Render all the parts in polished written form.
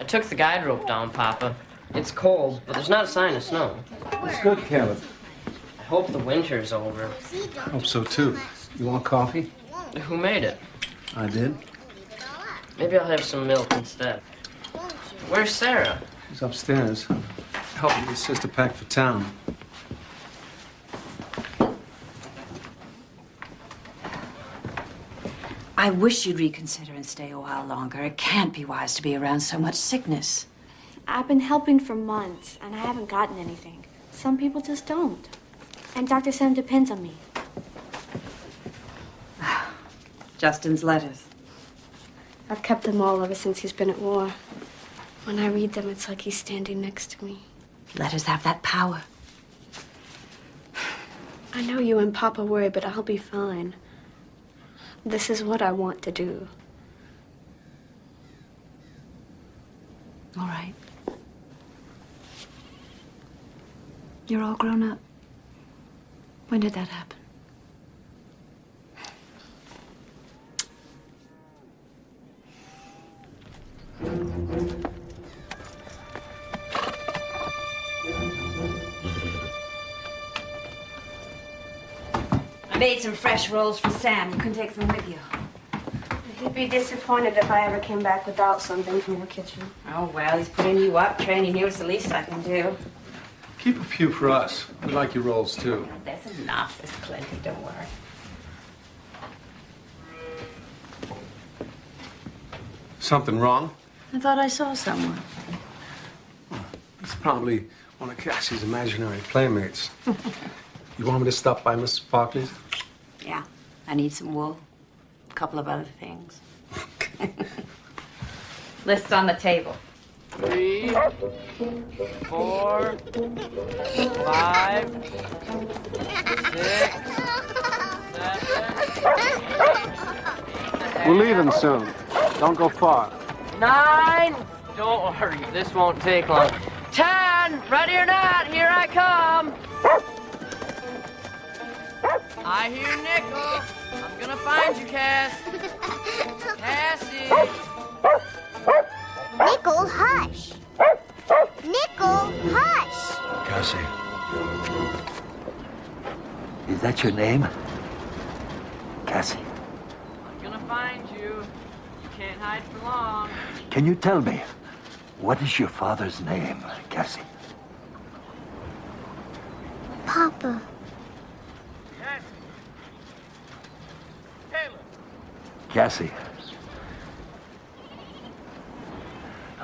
took the guide rope down, Papa. It's cold, but there's not a sign of snow. It's good, Caleb. I hope the winter's over. I hope so, too. You want coffee? Who made it? I did. Maybe I'll have some milk instead. Where's Sarah? She's upstairs. Helping your sister pack for town. I wish you'd reconsider and stay a while longer. It can't be wise to be around so much sickness. I've been helping for months, and I haven't gotten anything. Some people just don't. And Dr. Sam depends on me. Justin's letters. I've kept them all ever since he's been at war. When I read them, it's like he's standing next to me. Letters have that power. I know you and Papa worry, but I'll be fine. This is what I want to do. All right. You're all grown up. When did that happen? I made some fresh rolls for Sam. You can take them with you. He'd be disappointed if I ever came back without something from the kitchen. Oh, well, he's putting you up, training you. It's the least I can do. Keep a few for us. We like your rolls, too. There's enough. There's plenty. Don't worry. Something wrong? I thought I saw someone. It's probably one of Cassie's imaginary playmates. You want me to stop by Mrs. Parkley's? Yeah. I need some wool. A couple of other things. List on the table. 3, 4, 5, 6, 7. We're leaving soon. Don't go far. 9. Don't worry, this won't take long. 10. Ready or not, here I come. I hear Nickel. I'm gonna find you, Cass. Cassie. Nickel, hush. Nickel, hush. Cassie. Is that your name? Cassie. I'm gonna find you. You can't hide for long. Can you tell me, what is your father's name, Cassie? Papa. Cassie.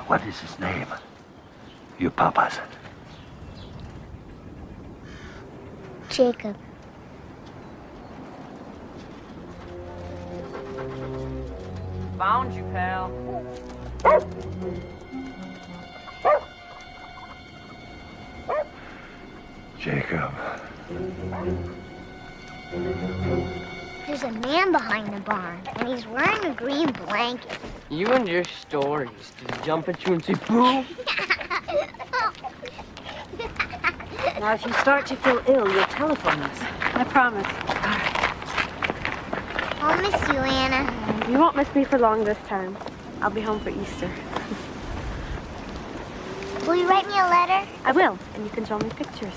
What is his name? Your papa's. Jacob. Found you, pal. Jacob. There's a man behind the barn, and he's wearing a green blanket. You and your stories. Did he jump at you and say, boo? Now, if you start to feel ill, you'll telephone us. I promise. I'll miss you, Anna. You won't miss me for long this time. I'll be home for Easter. Will you write me a letter? I will, and you can show me pictures.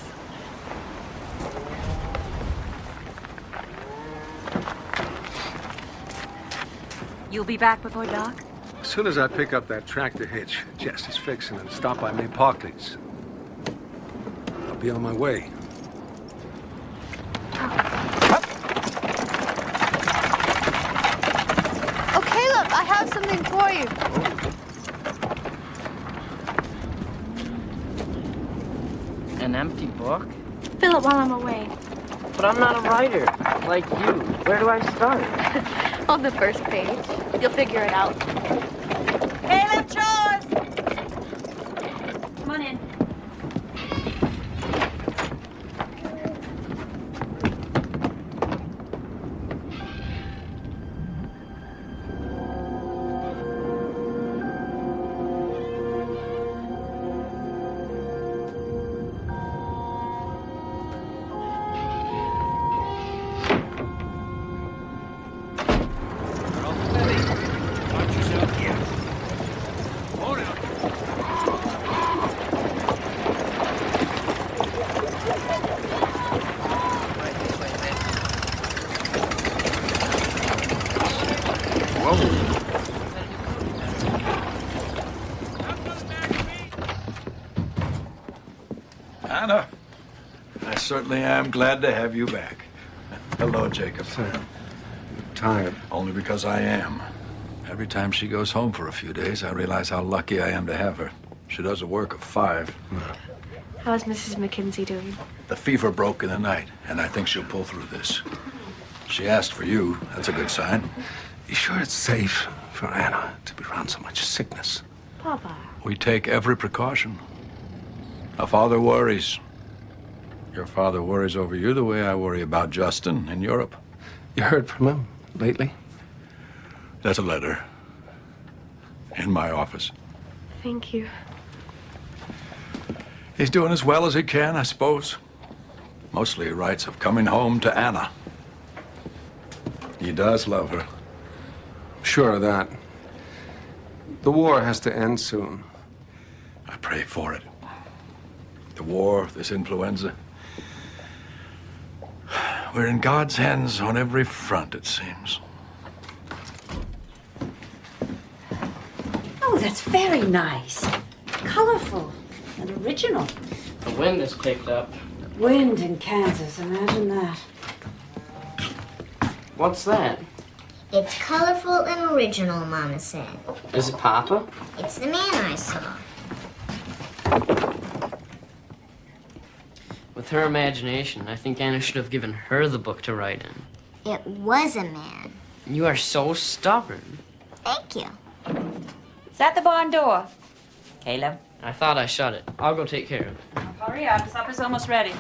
You'll be back before dark? As soon as I pick up that tractor hitch Jess is fixing and stop by May Parkley's, I'll be on my way. Oh, Caleb, I have something for you. An empty book? Fill it while I'm away. But I'm not a writer, like you. Where do I start? On the first page. You'll figure it out. Caleb, chores! Come on in. Anna, I certainly am glad to have you back. Hello, Jacob. Sir, I'm tired. Only because I am. Every time she goes home for a few days, I realize how lucky I am to have her. She does a work of 5. How's Mrs. McKinsey doing? The fever broke in the night, and I think she'll pull through this. She asked for you. That's a good sign. You sure it's safe for Anna to be around so much sickness? Papa. We take every precaution. A father worries. Your father worries over you the way I worry about Justin in Europe. You heard from him lately? There's a letter in my office. Thank you. He's doing as well as he can, I suppose. Mostly he writes of coming home to Anna. He does love her. Sure of that. The war has to end soon. I pray for it. The war, this influenza. We're in God's hands on every front, it seems. Oh, that's very nice. Colorful and original. The wind has picked up. Wind in Kansas, imagine that. What's that? It's colorful and original, Mama said. Is it Papa? It's the man I saw. With her imagination, I think Anna should have given her the book to write in. It was a man. You are so stubborn. Thank you. Is that the barn door? Caleb? I thought I shut it. I'll go take care of it. Hurry up, supper's almost ready.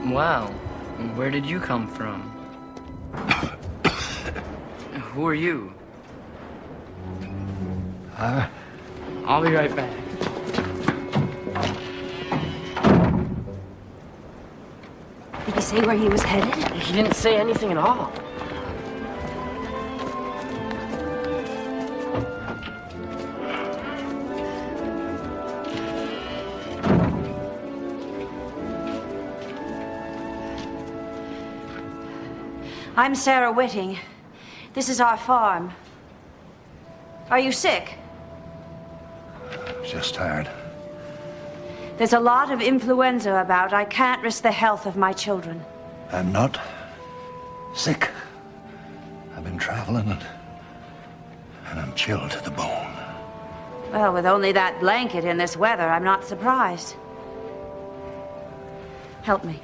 Wow. Where did you come from? Who are you? I'll be right back. Did he say where he was headed? He didn't say anything at all. I'm Sarah Whitting. This is our farm. Are you sick? Just tired. There's a lot of influenza about. I can't risk the health of my children. I'm not sick. I've been traveling and I'm chilled to the bone. Well, with only that blanket in this weather, I'm not surprised. Help me.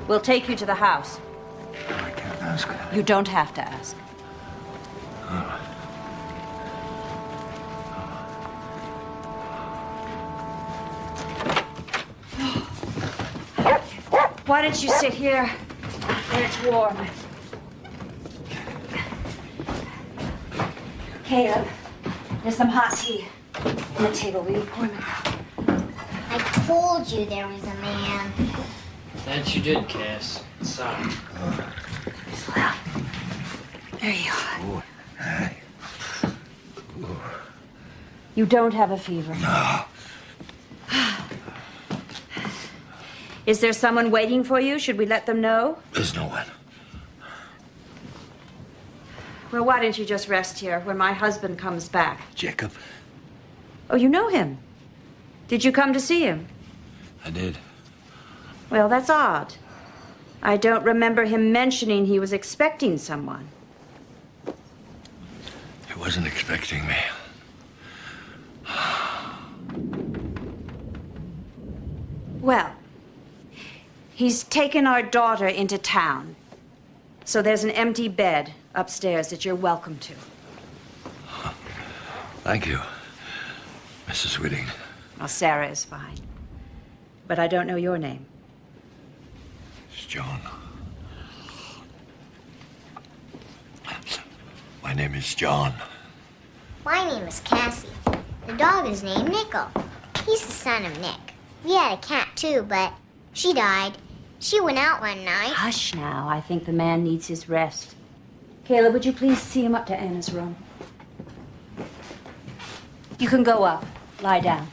We'll take you to the house. I can't ask. You don't have to ask. Why don't you sit here where it's warm? Caleb, there's some hot tea on the table. Will you pour me? I told you there was a man. That you did, Cass. Sorry. Well, there you are. Hey. You don't have a fever. No. Is there someone waiting for you? Should we let them know? There's no one. Well, why don't you just rest here when my husband comes back? Jacob? Oh, you know him. Did you come to see him? I did. Well, that's odd. I don't remember him mentioning he was expecting someone. He wasn't expecting me. Well, he's taken our daughter into town. So there's an empty bed upstairs that you're welcome to. Thank you, Mrs. Whitting. Well, Sarah is fine. But I don't know your name. It's John. My name is John. My name is Cassie. The dog is named Nico. He's the son of Nick. We had a cat too, but she died. She went out one night. Hush now. I think the man needs his rest. Caleb, would you please see him up to Anna's room? You can go up. Lie down.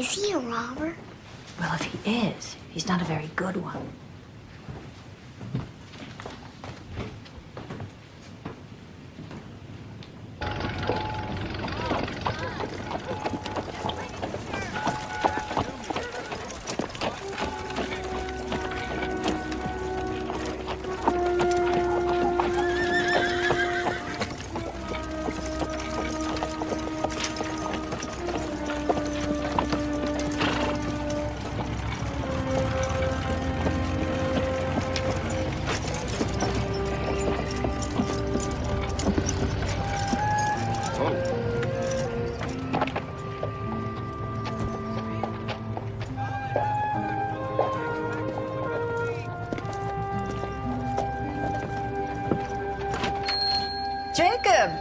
Is he a robber? Well, if he is, he's not a very good one. Jacob!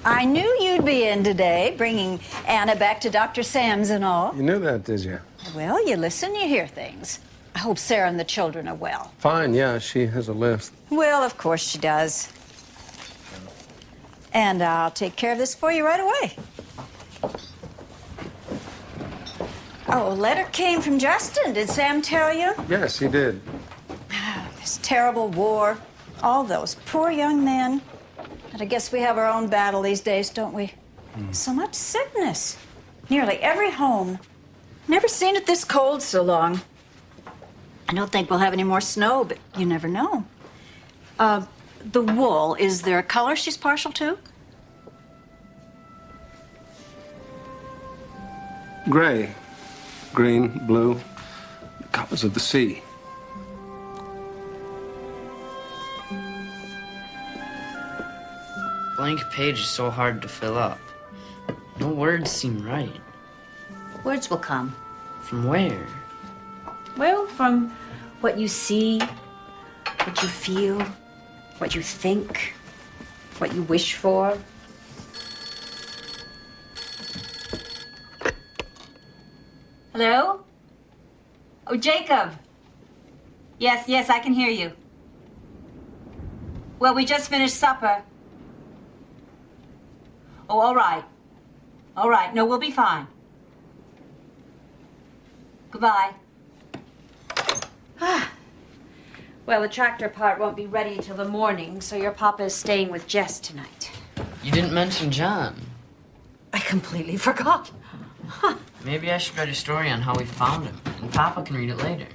I knew you'd be in today, bringing Anna back to Dr. Sam's and all. You knew that, did you? Well, you listen, you hear things. I hope Sarah and the children are well. Fine, yeah, she has a list. Well, of course she does. And I'll take care of this for you right away. Oh, a letter came from Justin. Did Sam tell you? Yes, he did. This terrible war. All those poor young men. But I guess we have our own battle these days, don't we? So much sickness. Nearly every home. Never seen it this cold so long. I don't think we'll have any more snow, but you never know. The wool, is there a color she's partial to? Gray. Green, blue, the colors of the sea. Blank page is so hard to fill up. No words seem right. Words will come. From where? Well, from what you see, what you feel, what you think, what you wish for. Hello? Oh, Jacob. Yes, I can hear you. Well, we just finished supper. Oh, all right. All right. No, we'll be fine. Goodbye. Well, the tractor part won't be ready till the morning, so your papa is staying with Jess tonight. You didn't mention John. I completely forgot. Maybe I should write a story on how we found him, and Papa can read it later.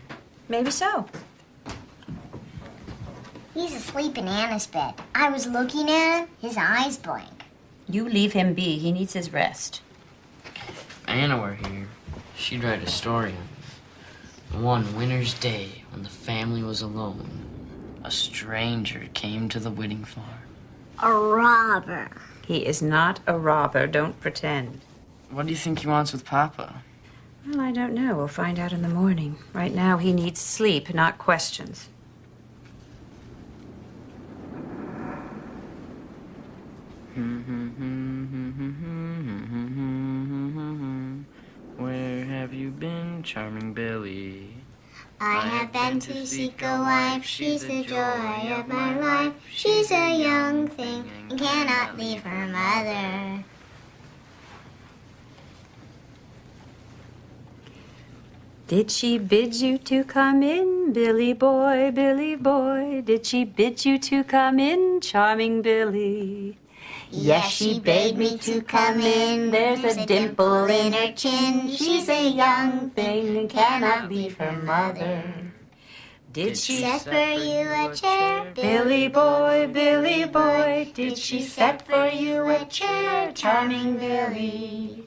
Maybe so. He's asleep in Anna's bed. I was looking at him, his eyes blank. You leave him be. He needs his rest. If Anna were here, she'd write a story on him. One winter's day, when the family was alone, a stranger came to the Whitting farm. A robber. He is not a robber. Don't pretend. What do you think he wants with Papa? Well, I don't know. We'll find out in the morning. Right now, he needs sleep, not questions. Where have you been, charming Billy? I have been to seek a wife. She's the joy of my life. She's a young thing and cannot leave her mother. Did she bid you to come in, Billy boy, Billy boy? Did she bid you to come in, charming Billy? Yes, she bade me to come in. There's a dimple in her chin. She's a young thing and cannot leave her mother. Did she Set for you a chair, Billy boy, Billy boy? Did she set for you a chair, charming Billy?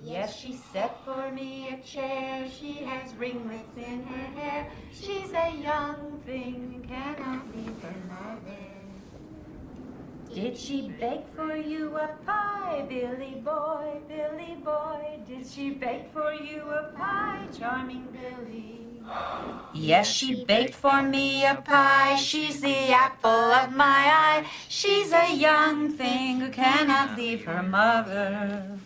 Yes, she set for me a chair. She has ringlets in her hair. She's a young thing, cannot leave her mother. Did she bake for you a pie, Billy boy, Billy boy? Did she bake for you a pie, charming Billy? Yes, she baked for me a pie. She's the apple of my eye. She's a young thing who cannot leave her mother.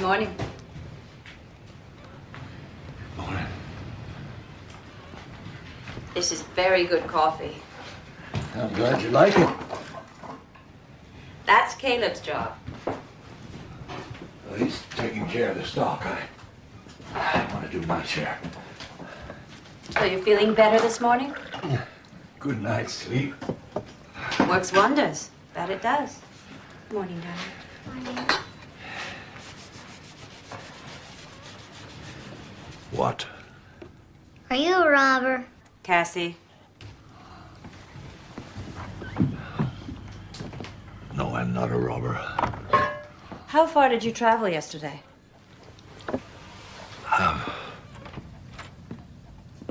Morning. Morning. This is very good coffee. I'm glad you like it. That's Caleb's job. Well, he's taking care of the stock. I want to do my share. So you're feeling better this morning? Good night's sleep. Works wonders. That it does. Morning, darling. Morning. What? Are you a robber? Cassie. No, I'm not a robber. How far did you travel yesterday?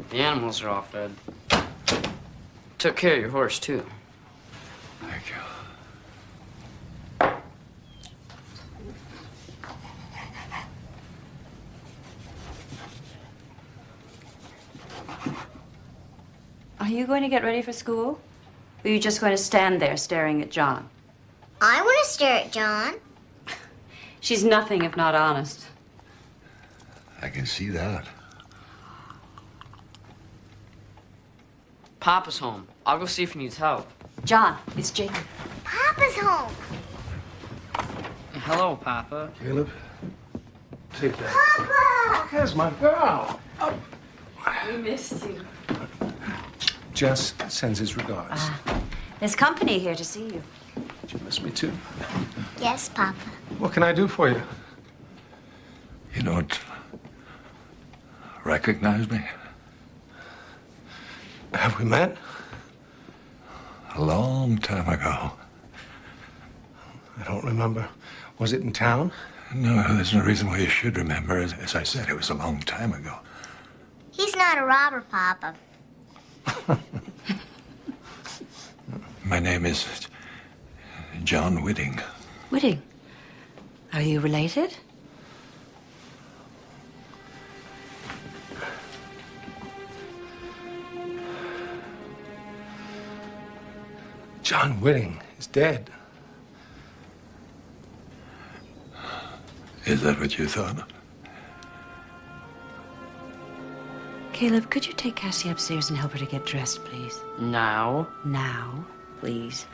The animals are all fed. Took care of your horse, too. Thank you. Are you going to get ready for school? Or are you just going to stand there staring at John? I want to stare at John. She's nothing if not honest. I can see that. Papa's home. I'll go see if he needs help. John, it's Jacob. Papa's home. Hello, Papa. Caleb, take that. Papa! There's my girl. We missed you. Jess sends his regards. There's company here to see you. Did you miss me too? Yes, Papa. What can I do for you? You don't recognize me? Have we met? A long time ago. I don't remember. Was it in town? No, there's no reason why you should remember. As I said, it was a long time ago. He's not a robber, Papa. My name is John Whitting. Whitting. Are you related? John Whitting is dead. Is that what you thought? Caleb, could you take Cassie upstairs and help her to get dressed, please? Now? Now, please.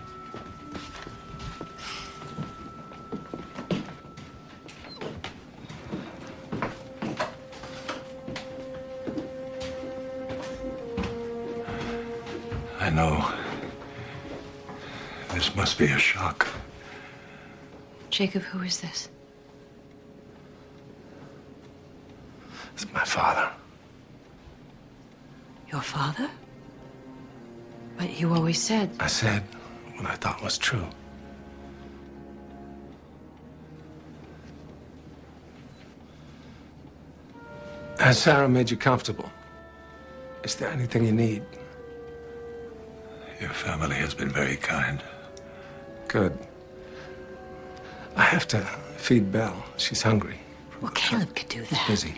I know. This must be a shock. Jacob, who is this? It's my father. Your father? But you always said... I said what I thought was true. Has Sarah made you comfortable? Is there anything you need? Your family has been very kind. Good. I have to feed Belle. She's hungry. Well, Caleb could do that. Busy.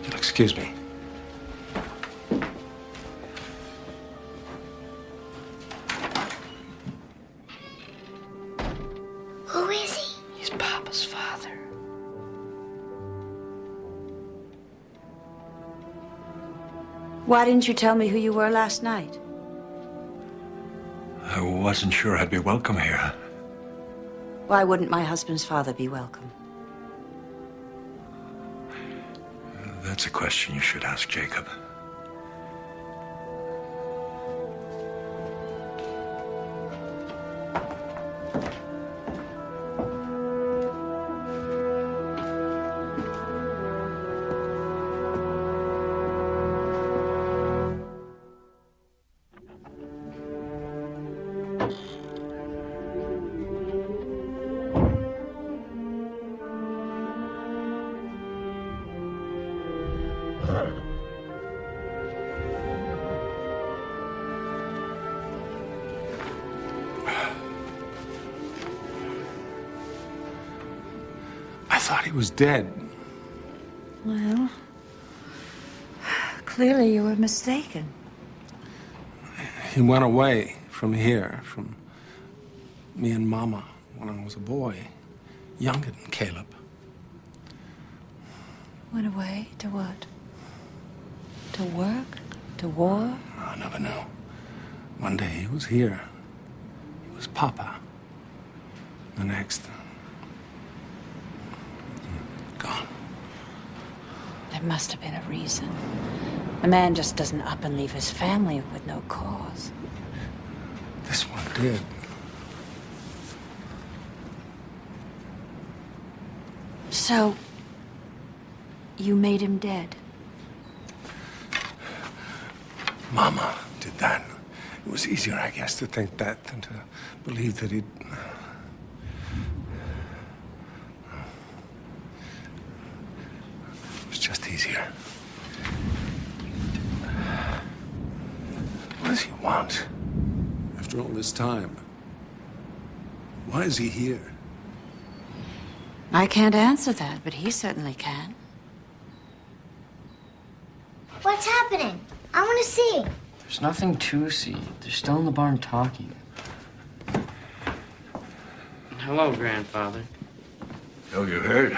You'll excuse me. Who is he? He's Papa's father. Why didn't you tell me who you were last night? I wasn't sure I'd be welcome here. Why wouldn't my husband's father be welcome? That's a question you should ask Jacob. I thought he was dead. Well, clearly you were mistaken. He went away from here, from me and Mama, when I was a boy. younger than Caleb. Went away to what? To work? To war? I never knew. One day he was here. He was Papa. The next, gone. There must have been a reason. A man just doesn't up and leave his family with no cause. This one did. So, you made him dead? Mama did that. It was easier, I guess, to think that than to believe that he'd... It was just easier. What does he want? After all this time, why is he here? I can't answer that, but he certainly can. What's happening? I want to see. There's nothing to see. They're still in the barn talking. Hello, Grandfather. So you heard?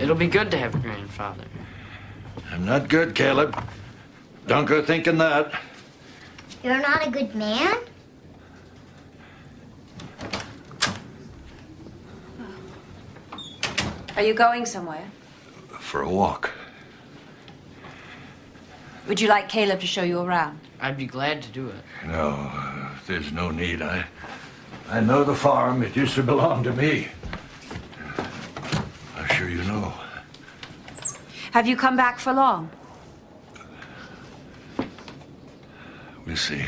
It'll be good to have a grandfather. I'm not good, Caleb. Don't go thinking that. You're not a good man? Are you going somewhere? For a walk. Would you like Caleb to show you around? I'd be glad to do it. No, there's no need. I know the farm. It used to belong to me. I'm sure you know. Have you come back for long? We'll see.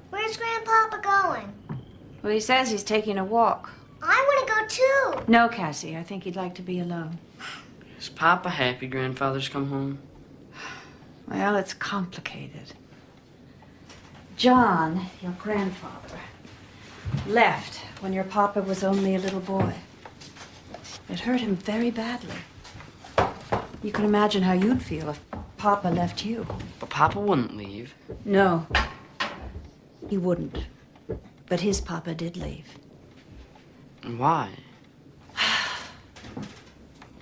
Where's Grandpapa going? Well, he says he's taking a walk. I want to go too. No, Cassie, I think he'd like to be alone. Is Papa happy Grandfather's come home? Well, it's complicated. John, your grandfather, left when your papa was only a little boy. It hurt him very badly. You can imagine how you'd feel if Papa left you. But Papa wouldn't leave. No, he wouldn't. But his papa did leave. And why?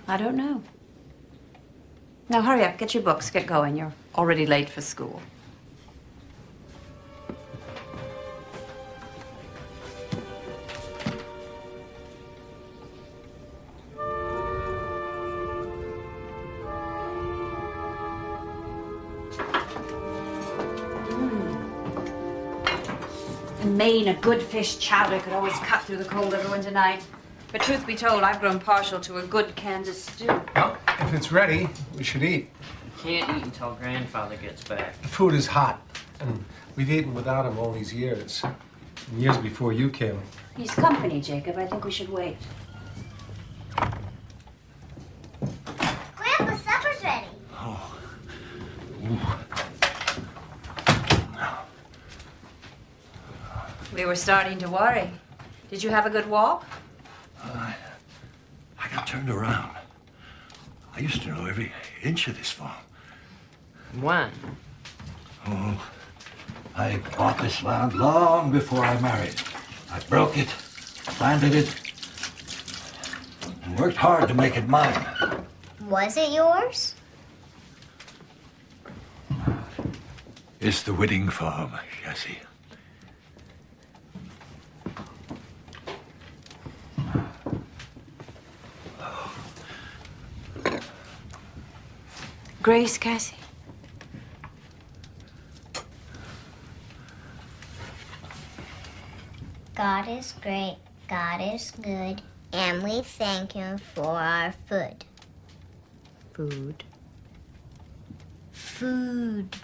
I don't know. Now hurry up, get your books, get going. You're already late for school. In Maine, a good fish chowder could always cut through the cold of a winter night. But truth be told, I've grown partial to a good Kansas stew. Well, if it's ready, we should eat. Can't eat until Grandfather gets back. The food is hot, and we've eaten without him all these years. And years before you came. He's company, Jacob. I think we should wait. Grandpa, supper's ready. Oh. We were starting to worry. Did you have a good walk? I got turned around. I used to know every inch of this farm. When? Oh, I bought this land long before I married. I broke it, planted it, and worked hard to make it mine. Was it yours? It's the Whitting farm, Cassie. Grace, Cassie. God is great, God is good, and we thank him for our food. Food. Food.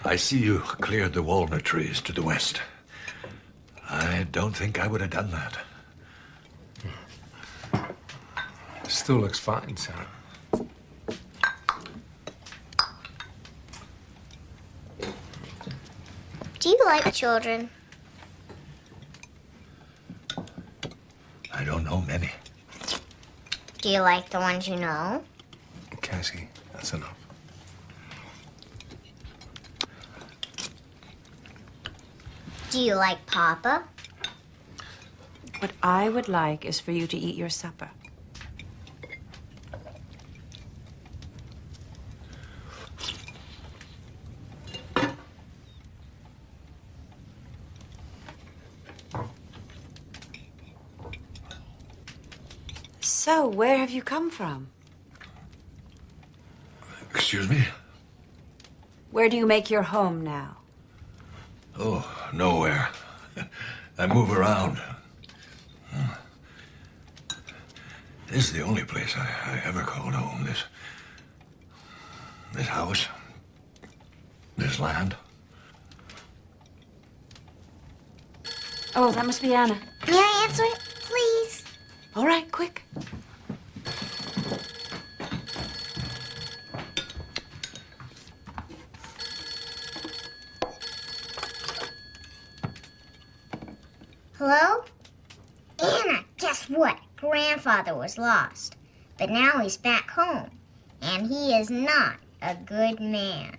I see you cleared the walnut trees to the west. I don't think I would have done that. Still looks fine, son. Do you like children? I don't know many. Do you like the ones you know? Cassie, that's enough. Do you like Papa? What I would like is for you to eat your supper. So, where have you come from? Excuse me? Where do you make your home now? Oh, nowhere. I move around. This is the only place I ever called home. This house, this land. Oh, that must be Anna. May I answer it, please? All right, quick. Hello? Anna, guess what? Grandfather was lost, but now he's back home, and he is not a good man.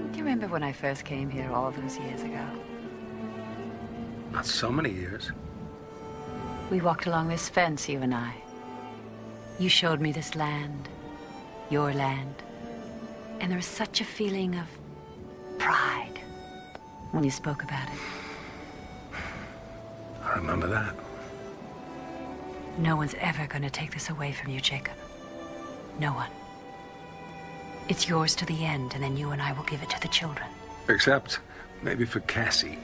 Do you remember when I first came here all those years ago? Not so many years. We walked along this fence, you and I. You showed me this land, your land, and there was such a feeling of pride when you spoke about it. I remember that. No one's ever going to take this away from you, Jacob. No one. It's yours to the end, and then you and I will give it to the children. Except maybe for Cassie.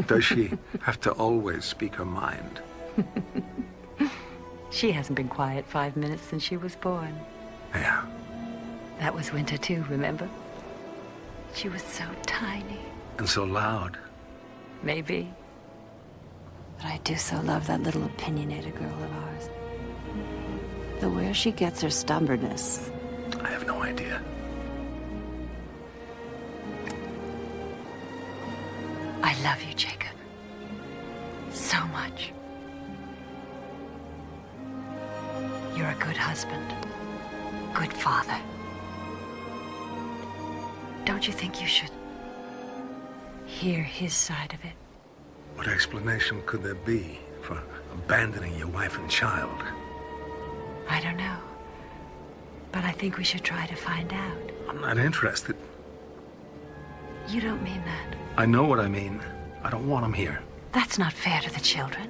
Does she have to always speak her mind? She hasn't been quiet 5 minutes since she was born. Yeah. That was winter too, remember? She was so tiny. And so loud. Maybe. But I do so love that little opinionated girl of ours. Though where she gets her stubbornness. I have no idea. I love you, Jacob. So much. You're a good husband. Good father. Don't you think you should hear his side of it? What explanation could there be for abandoning your wife and child? I don't know. But I think we should try to find out. I'm not interested. You don't mean that. I know what I mean. I don't want him here. That's not fair to the children.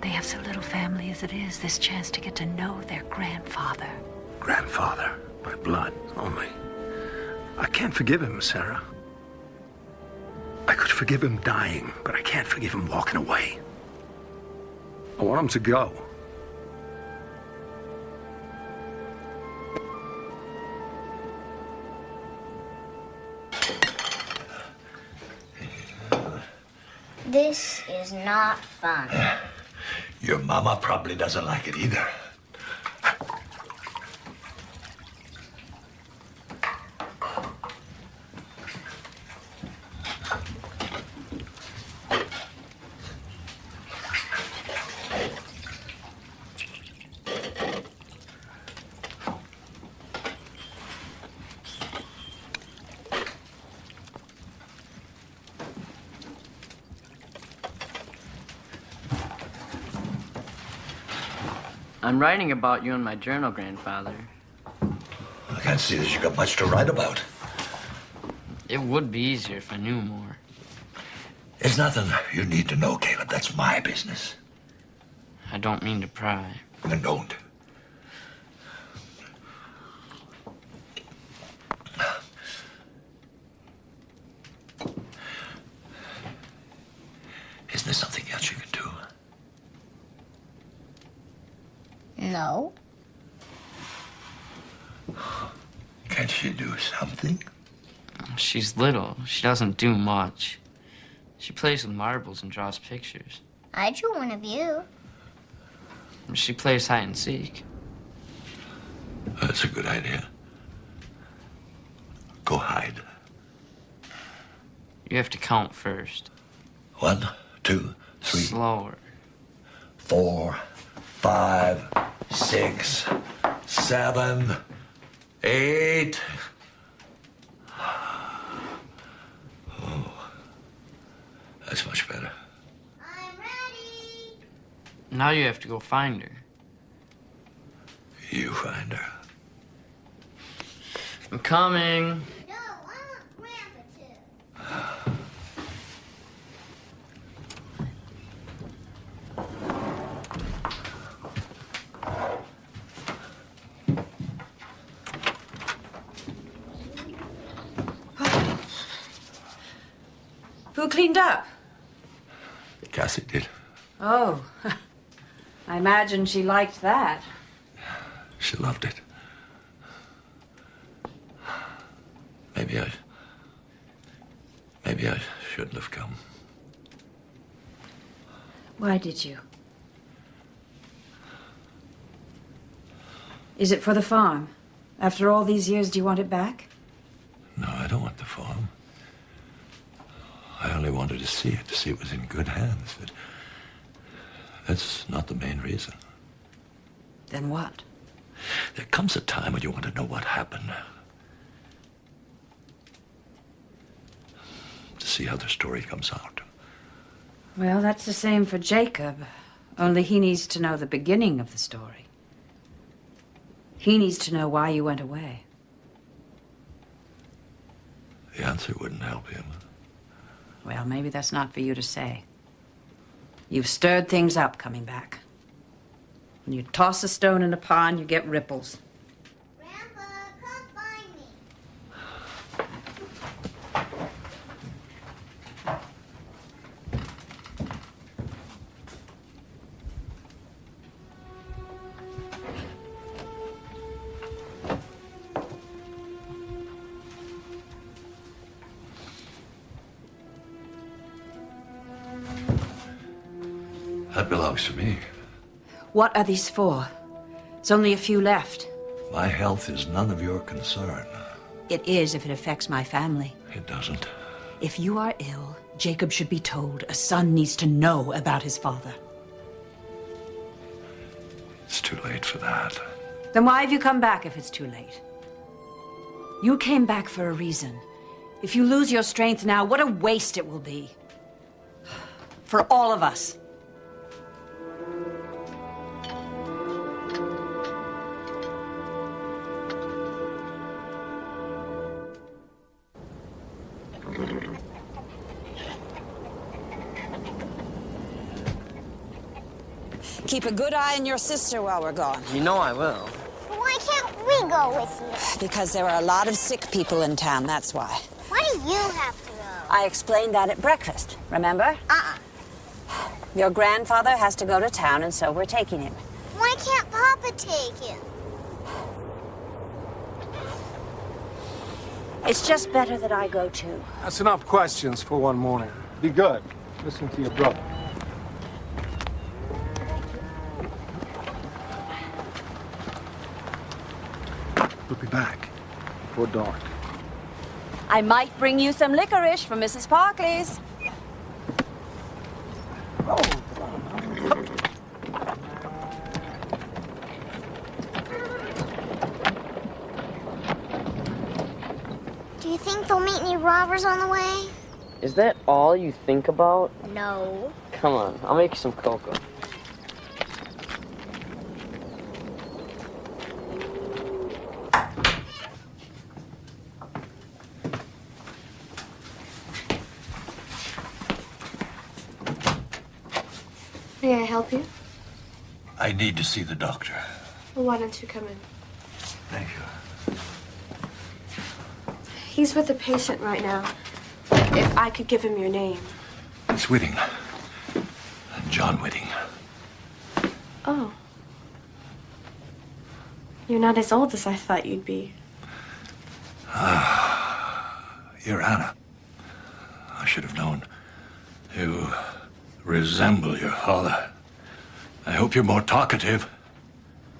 They have so little family as it is, this chance to get to know their grandfather. Grandfather, by blood only. I can't forgive him, Sarah. I could forgive him dying, but I can't forgive him walking away. I want him to go. This is not fun. Your mama probably doesn't like it either. I'm writing about you in my journal, Grandfather. I can't see that you got much to write about. It would be easier if I knew more. It's nothing you need to know, Caleb. That's my business. I don't mean to pry. Then don't. Is there something else you can do? No. Can't she do something? She's little. She doesn't do much. She plays with marbles and draws pictures. I drew one of you. She plays hide and seek. That's a good idea. Go hide. You have to count first. 1, 2, 3. Slower. 4, 5, 6, 7, 8. Oh, that's much better. I'm ready. Now you have to go find her. You find her. I'm coming. No, I want Grandpa to. Who cleaned up? Cassie did. Oh, I imagine she liked that. She loved it. Maybe I shouldn't have come. Why did you? Is it for the farm? After all these years, do you want it back? No, I don't want the farm. I only wanted to see it was in good hands, but that's not the main reason. Then what? There comes a time when you want to know what happened. To see how the story comes out. Well, that's the same for Jacob, only he needs to know the beginning of the story. He needs to know why you went away. The answer wouldn't help him. Well, maybe that's not for you to say. You've stirred things up coming back. When you toss a stone in a pond, you get ripples. Grandpa, come find me. That belongs to me. What are these for? There's only a few left. My health is none of your concern. It is if it affects my family. It doesn't. If you are ill, Jacob should be told. A son needs to know about his father. It's too late for that. Then why have you come back if it's too late? You came back for a reason. If you lose your strength now, what a waste it will be. For all of us. Keep a good eye on your sister while we're gone. You know I will. Why can't we go with you? Because there are a lot of sick people in town, that's why. Why do you have to go? I explained that at breakfast, remember? Your grandfather has to go to town, and so we're taking him. Why can't Papa take him? It's just better that I go too. That's enough questions for one morning. Be good. Listen to your brother. We'll be back before dark. I might bring you some licorice from Mrs. Parkley's. Do you think they'll meet any robbers on the way? Is that all you think about? No. Come on, I'll make you some cocoa. May I help you? I need to see the doctor. Well, why don't you come in? Thank you. He's with a patient right now. If I could give him your name. It's Whitting. John Whitting. Oh. You're not as old as I thought you'd be. You're Anna. I should have known. You resemble your father. I hope you're more talkative.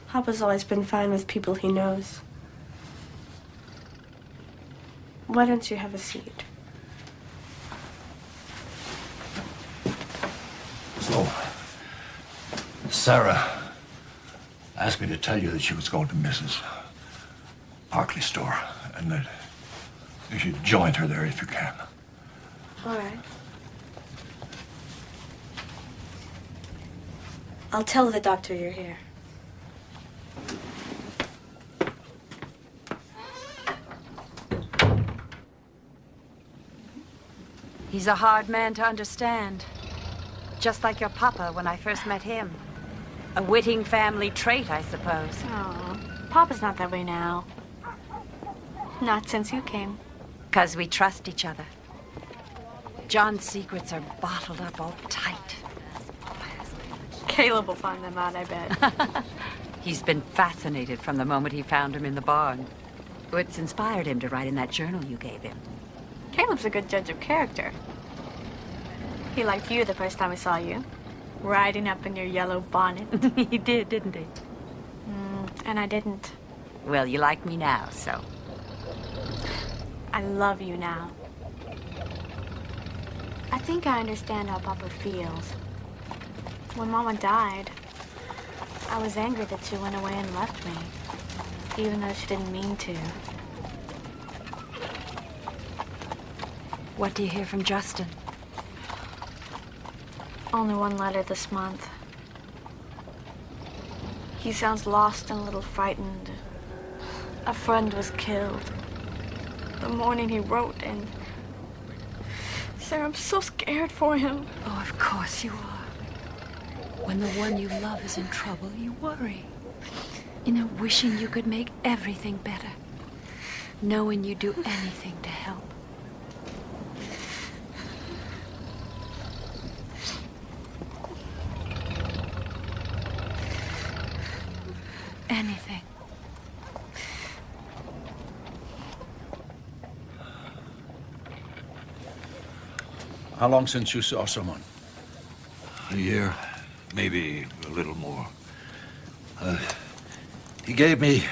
Papa's always been fine with people he knows. Why don't you have a seat? So, Sarah asked me to tell you that she was going to Mrs. Parkley's store and that you should join her there if you can. All right. I'll tell the doctor you're here. He's a hard man to understand. Just like your papa when I first met him. A Whitting family trait, I suppose. Oh, Papa's not that way now. Not since you came. 'Cause we trust each other. John's secrets are bottled up all tight. Caleb will find them out, I bet. He's been fascinated from the moment he found him in the barn. It's inspired him to write in that journal you gave him. Caleb's a good judge of character. He liked you the first time I saw you. Riding up in your yellow bonnet. He did, didn't he? And I didn't. Well, you like me now, so. I love you now. I think I understand how Papa feels. When Mama died, I was angry that she went away and left me, even though she didn't mean to. What do you hear from Justin? Only one letter this month. He sounds lost and a little frightened. A friend was killed. The morning he wrote, and Sarah, I'm so scared for him. Oh, of course you are. When the one you love is in trouble, you worry. Wishing you could make everything better. Knowing you'd do anything to help. Anything. How long since you saw someone? A year, maybe a little more. He gave me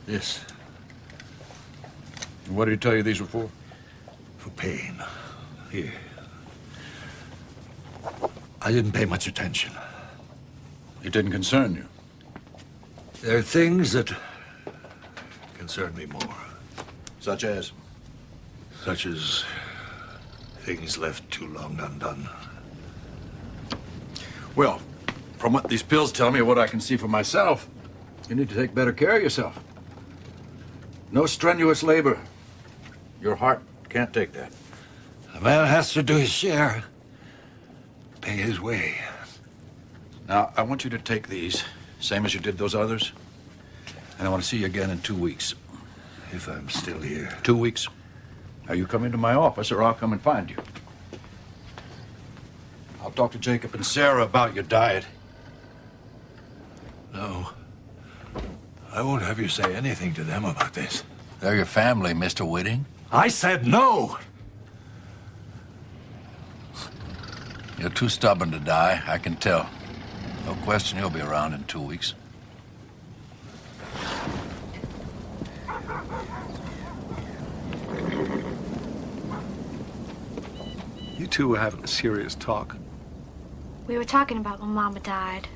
this. What did he tell you these were for? For pain. Here. I didn't pay much attention. It didn't concern you? There are things that concern me more. Such as? Such as things left too long undone. Well, from what these pills tell me, what I can see for myself, you need to take better care of yourself. No strenuous labor. Your heart can't take that. A man has to do his share, pay his way. Now, I want you to take these, same as you did those others, and I want to see you again in 2 weeks. If I'm still here. 2 weeks. Now, you come into my office, or I'll come and find you. I'll talk to Jacob and Sarah about your diet. No. I won't have you say anything to them about this. They're your family, Mr. Whitting. I said no! You're too stubborn to die, I can tell. No question you'll be around in 2 weeks. You two were having a serious talk. We were talking about when Mama died.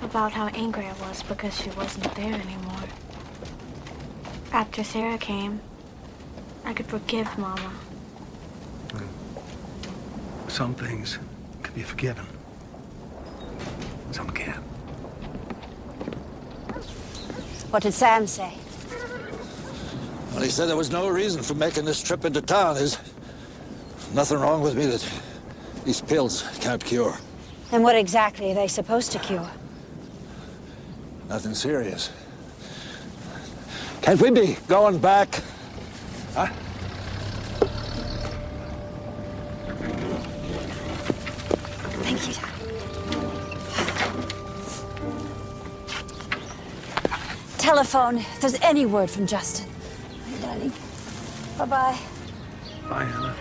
About how angry I was because she wasn't there anymore. After Sarah came, I could forgive Mama. Some things can be forgiven. Some can't. What did Sam say? Well, he said there was no reason for making this trip into town. There's nothing wrong with me that these pills can't cure. And what exactly are they supposed to cure? Nothing serious. Can't we be going back? Huh? Thank you. Telephone, if there's any word from Justin. Bye, darling. Bye-bye. Bye, Hannah.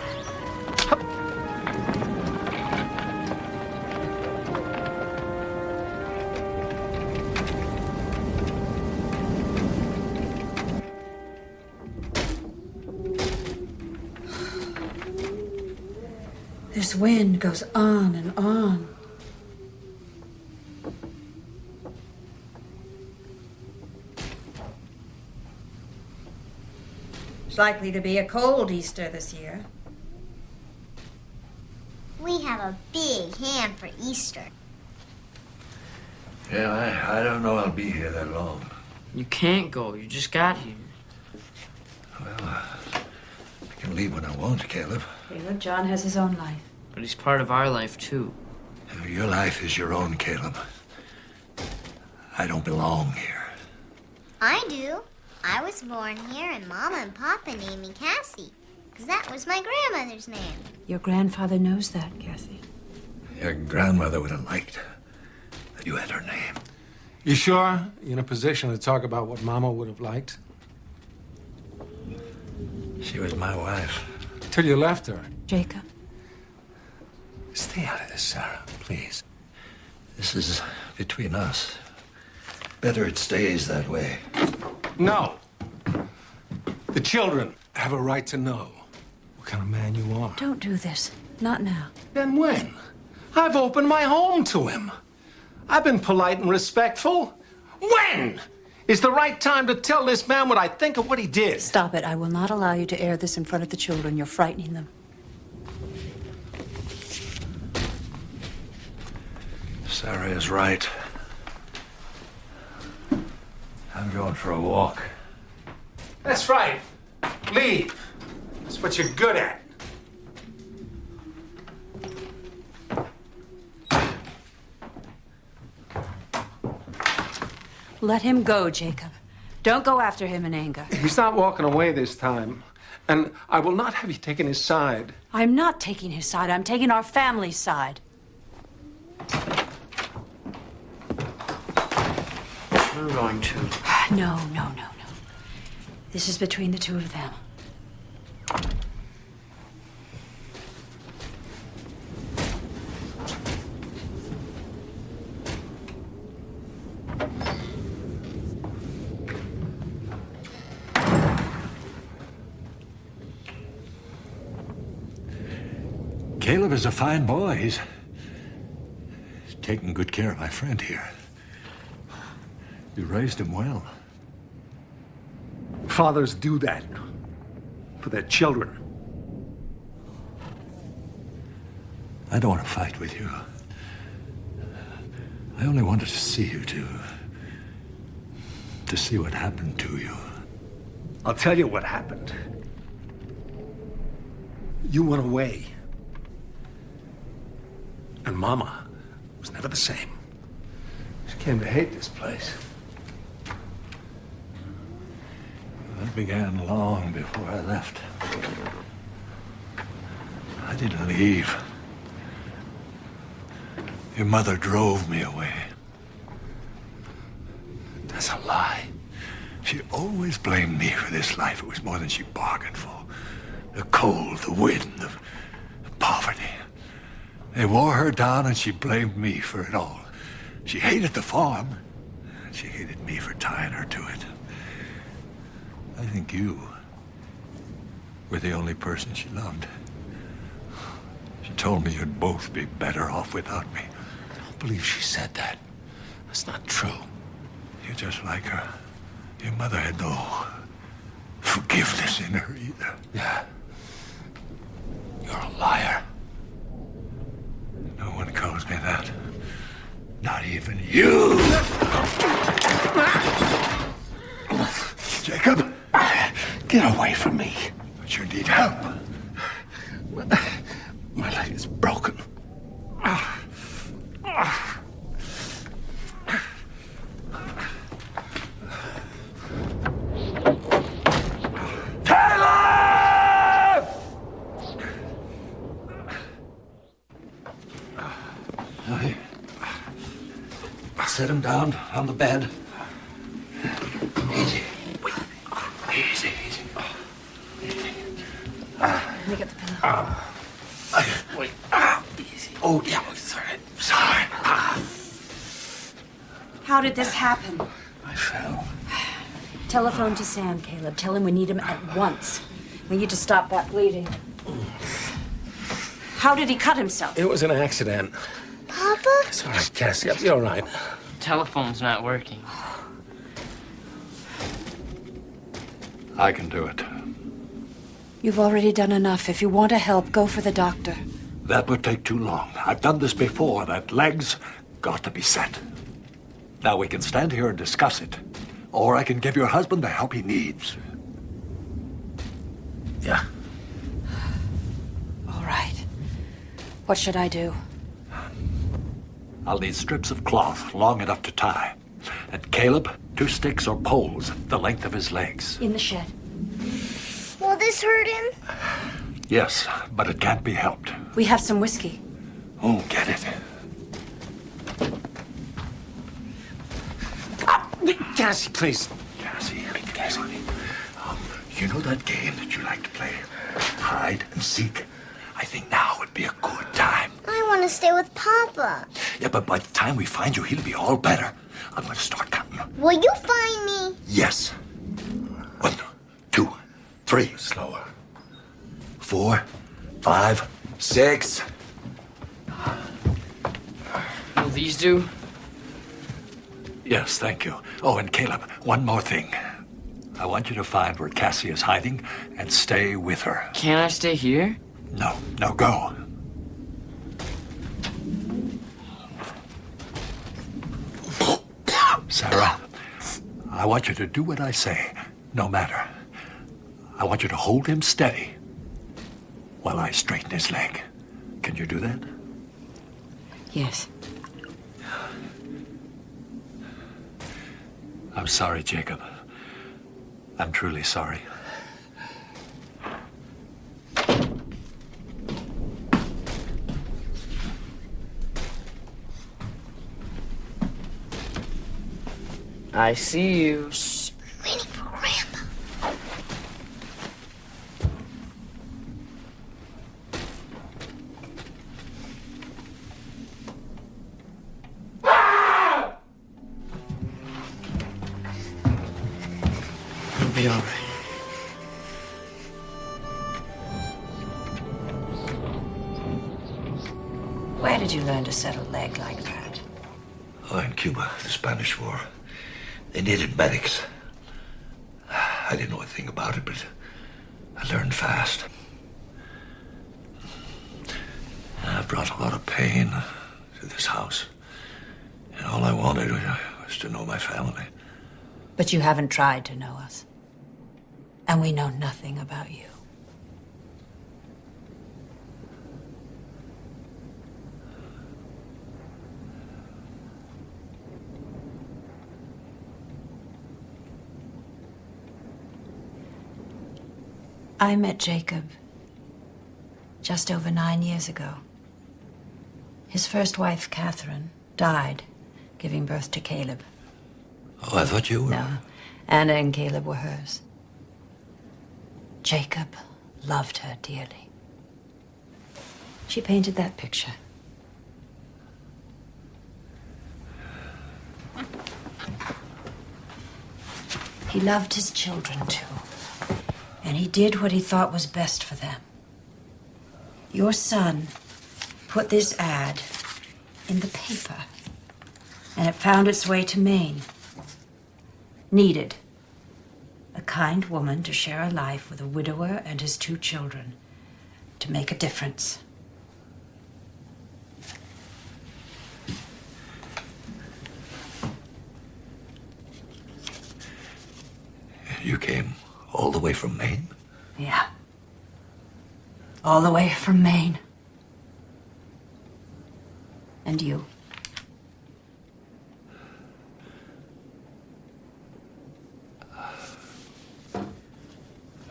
This wind goes on and on. It's likely to be a cold Easter this year. We have a big ham for Easter. Yeah, I don't know I'll be here that long. You can't go. You just got here. Well, I can leave when I want, Caleb. Caleb, John has his own life. But he's part of our life, too. Your life is your own, Caleb. I don't belong here. I do. I was born here, and Mama and Papa named me Cassie, because that was my grandmother's name. Your grandfather knows that, Cassie. Your grandmother would have liked that you had her name. You sure you're in a position to talk about what Mama would have liked? She was my wife. Till you left her. Jacob? Stay out of this, Sarah, please. This is between us. Better it stays that way. No. The children have a right to know what kind of man you are. Don't do this. Not now. Then when? I've opened my home to him. I've been polite and respectful. When is the right time to tell this man what I think of what he did? Stop it. I will not allow you to air this in front of the children. You're frightening them. Sarah is right. I'm going for a walk. That's right. Leave. That's what you're good at. Let him go, Jacob. Don't go after him in anger. He's not walking away this time. And I will not have you taking his side. I'm not taking his side. I'm taking our family's side. I'm going to. No. This is between the two of them. Caleb is a fine boy. He's taking good care of my friend here. You raised him well. Fathers do that for their children. I don't want to fight with you. I only wanted to see you to see what happened to you. I'll tell you what happened. You went away. And Mama was never the same. She came to hate this place. That began long before I left. I didn't leave. Your mother drove me away. That's a lie. She always blamed me for this life. It was more than she bargained for. The cold, the wind, the poverty. They wore her down and she blamed me for it all. She hated the farm, and she hated me for tying her to it. I think you were the only person she loved. She told me you'd both be better off without me. I don't believe she said that. That's not true. You're just like her. Your mother had no forgiveness in her either. Yeah. You're a liar. No one calls me that. Not even you! Jacob! Get away from me. But you need help. My leg is broken. Set him down on the bed. Easy. Easy. Let me get the pillow. Wait. Easy. Oh, yeah. Sorry. How did this happen? I fell. Telephone to Sam, Caleb. Tell him we need him at once. We need to stop that bleeding. How did he cut himself? It was an accident. Papa? It's all right, Cassie. I'll be all right. Telephone's not working. I can do it. You've already done enough. If you want to help, go for the doctor. That would take too long. I've done this before. That leg's got to be set. Now we can stand here and discuss it. Or I can give your husband the help he needs. Yeah. All right. What should I do? I'll need strips of cloth long enough to tie. And Caleb, 2 sticks or poles the length of his legs. In the shed. Will this hurt him? Yes, but it can't be helped. We have some whiskey. Oh, get it. Cassie, please. Cassie. You know that game that you like to play? Hide and seek? I think now would be a good time. I want to stay with Papa. Yeah, but by the time we find you, he'll be all better. I'm going to start counting. Will you find me? Yes. 1, 2, 3. Slower. 4, 5, 6. Will these do? Yes, thank you. Oh, and Caleb, one more thing. I want you to find where Cassie is hiding and stay with her. Can't I stay here? No, go. Sarah, I want you to do what I say, no matter. I want you to hold him steady while I straighten his leg. Can you do that? Yes. I'm sorry, Jacob. I'm truly sorry. I see you. Shh, I'm waiting for Grandpa. You'll be all right. Where did you learn to set a leg like that? Oh, in Cuba, the Spanish War. They needed medics. I didn't know a thing about it, but I learned fast. I've brought a lot of pain to this house. And all I wanted was to know my family. But you haven't tried to know us. And we know nothing about you. I met Jacob just over 9 years ago. His first wife, Catherine, died giving birth to Caleb. Oh, I thought you were... No, Anna and Caleb were hers. Jacob loved her dearly. She painted that picture. He loved his children, too. And he did what he thought was best for them. Your son put this ad in the paper, and it found its way to Maine. Needed a kind woman to share a life with a widower and his 2 children, to make a difference. You came all the way from Maine? Yeah. All the way from Maine. And you?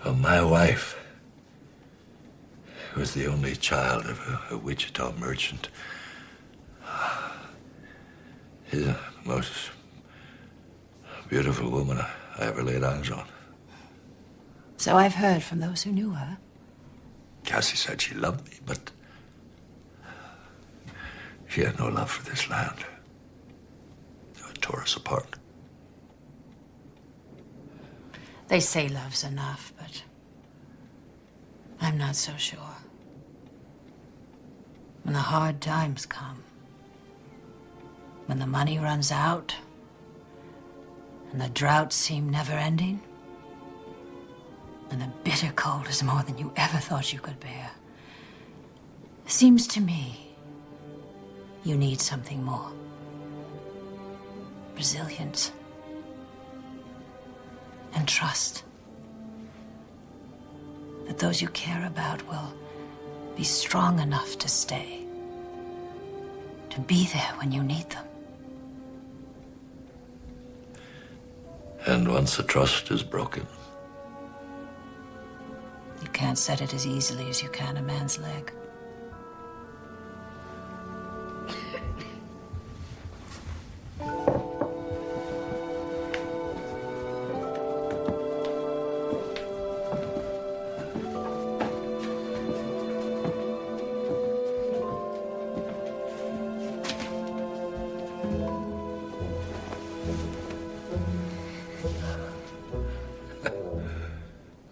Well, my wife was the only child of a Wichita merchant. She's the most beautiful woman I ever laid eyes on. So I've heard from those who knew her. Cassie said she loved me, but she had no love for this land. It tore us apart. They say love's enough, but I'm not so sure. When the hard times come, when the money runs out, and the droughts seem never-ending, and the bitter cold is more than you ever thought you could bear, seems to me you need something more. Resilience and trust that those you care about will be strong enough to stay, to be there when you need them. And once the trust is broken, you can't set it as easily as you can a man's leg.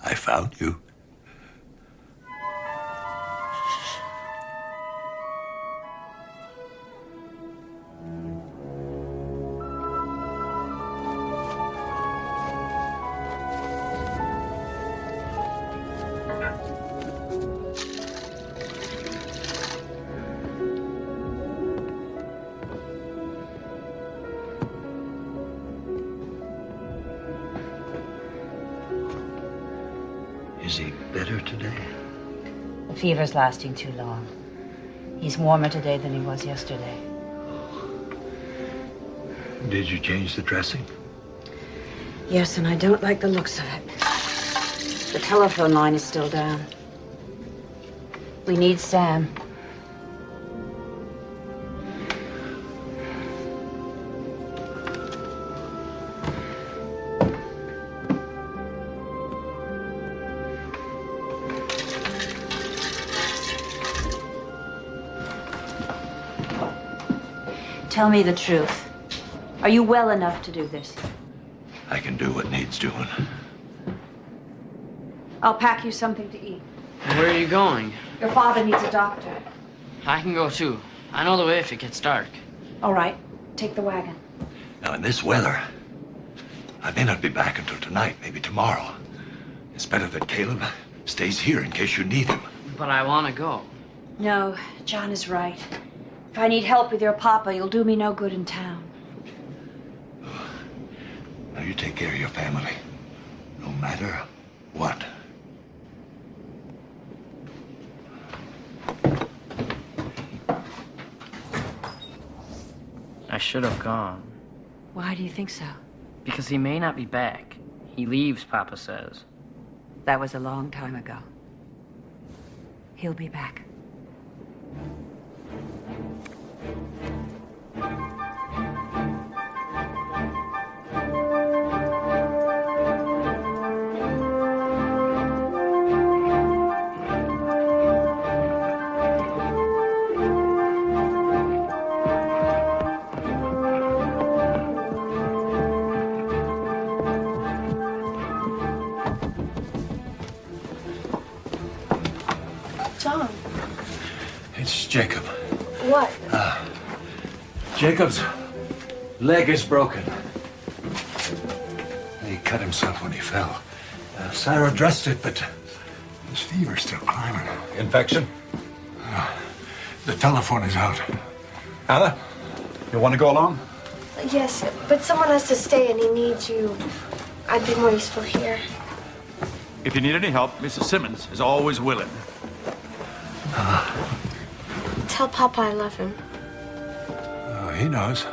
I found you. Is he better today? The fever's lasting too long. He's warmer today than he was yesterday. Did you change the dressing? Yes, and I don't like the looks of it. The telephone line is still down. We need Sam. Tell me the truth. Are you well enough to do this? I can do what needs doing. I'll pack you something to eat. Where are you going? Your father needs a doctor. I can go too. I know the way if it gets dark. All right, take the wagon. Now, in this weather, I may not be back until tonight, maybe tomorrow. It's better that Caleb stays here in case you need him. But I want to go. No, John is right. If I need help with your papa, you'll do me no good in town. Now, you take care of your family, no matter what. I should have gone. Why do you think so? Because he may not be back. He leaves, Papa says. That was a long time ago. He'll be back. John. It's Jacob. What? Jacob's leg is broken. He cut himself when he fell. Sarah dressed it, but his fever's still climbing. Infection? The telephone is out. Anna, you want to go along? Yes, but someone has to stay and he needs you. I'd be more useful here. If you need any help, Mrs. Simmons is always willing. Tell Papa I love him. He knows.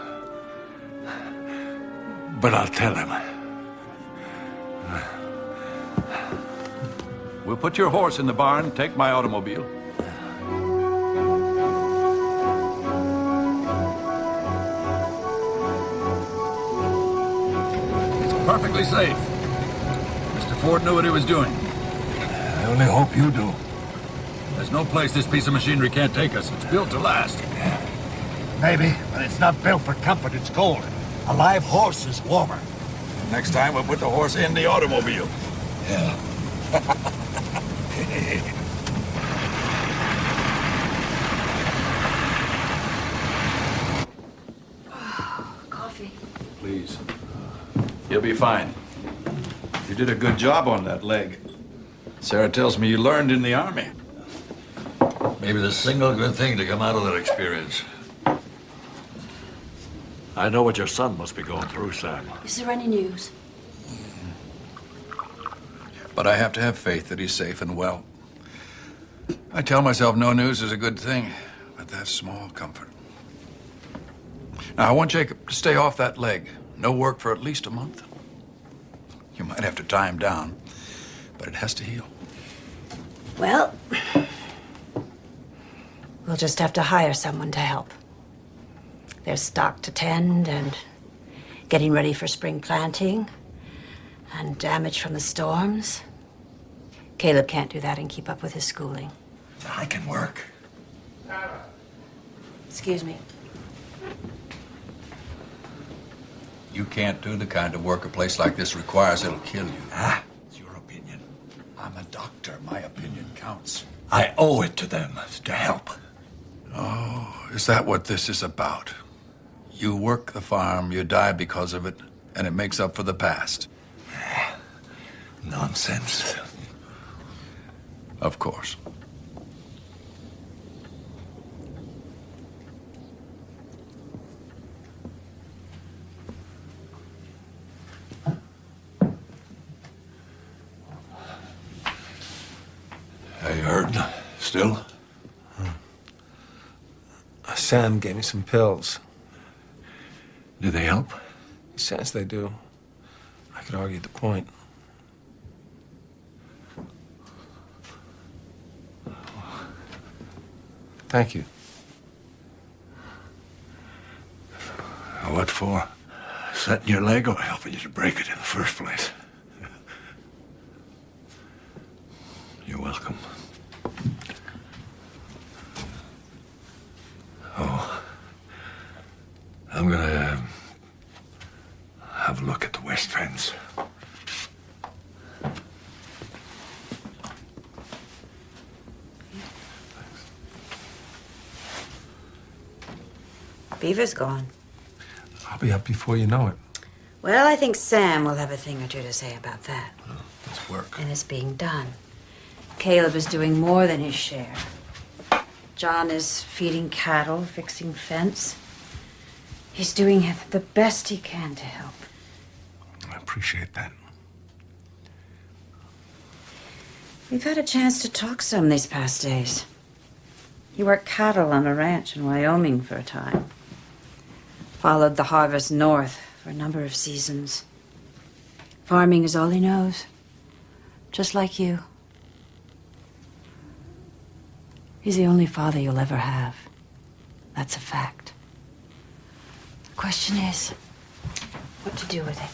But I'll tell him. We'll put your horse in the barn, take my automobile. It's perfectly safe. Mr. Ford knew what he was doing. I only hope you do. There's no place this piece of machinery can't take us. It's built to last. Maybe, but it's not built for comfort. It's cold. A live horse is warmer. Next time, we'll put the horse in the automobile. Yeah. He'll be fine. You did a good job on that leg. Sarah tells me you learned in the army. Maybe the single good thing to come out of that experience. I know what your son must be going through, Sam. Is there any news? But I have to have faith that he's safe and well. I tell myself no news is a good thing, but that's small comfort. Now, I want Jacob to stay off that leg. No work for at least a month. You might have to tie him down, but it has to heal. Well, we'll just have to hire someone to help. There's stock to tend and getting ready for spring planting and damage from the storms. Caleb can't do that and keep up with his schooling. I can work. Excuse me. You can't do the kind of work a place like this requires. It'll kill you. Ah, it's your opinion. I'm a doctor. My opinion counts. I owe it to them to help. Oh, is that what this is about? You work the farm, you die because of it, and it makes up for the past. Nonsense. Of course. Are you hurting still? Sam gave me some pills. Do they help? He says they do. I could argue the point. Thank you. What for? Setting your leg or helping you to break it in the first place? You're welcome. Oh, I'm gonna have a look at the west fence. Beaver's gone. I'll be up before you know it. Well, I think Sam will have a thing or two to say about that. It's work. And it's being done. Caleb is doing more than his share. John is feeding cattle, fixing fence. He's doing the best he can to help. I appreciate that. We've had a chance to talk some these past days. He worked cattle on a ranch in Wyoming for a time. Followed the harvest north for a number of seasons. Farming is all he knows. Just like you. He's the only father you'll ever have. That's a fact. The question is, what to do with it.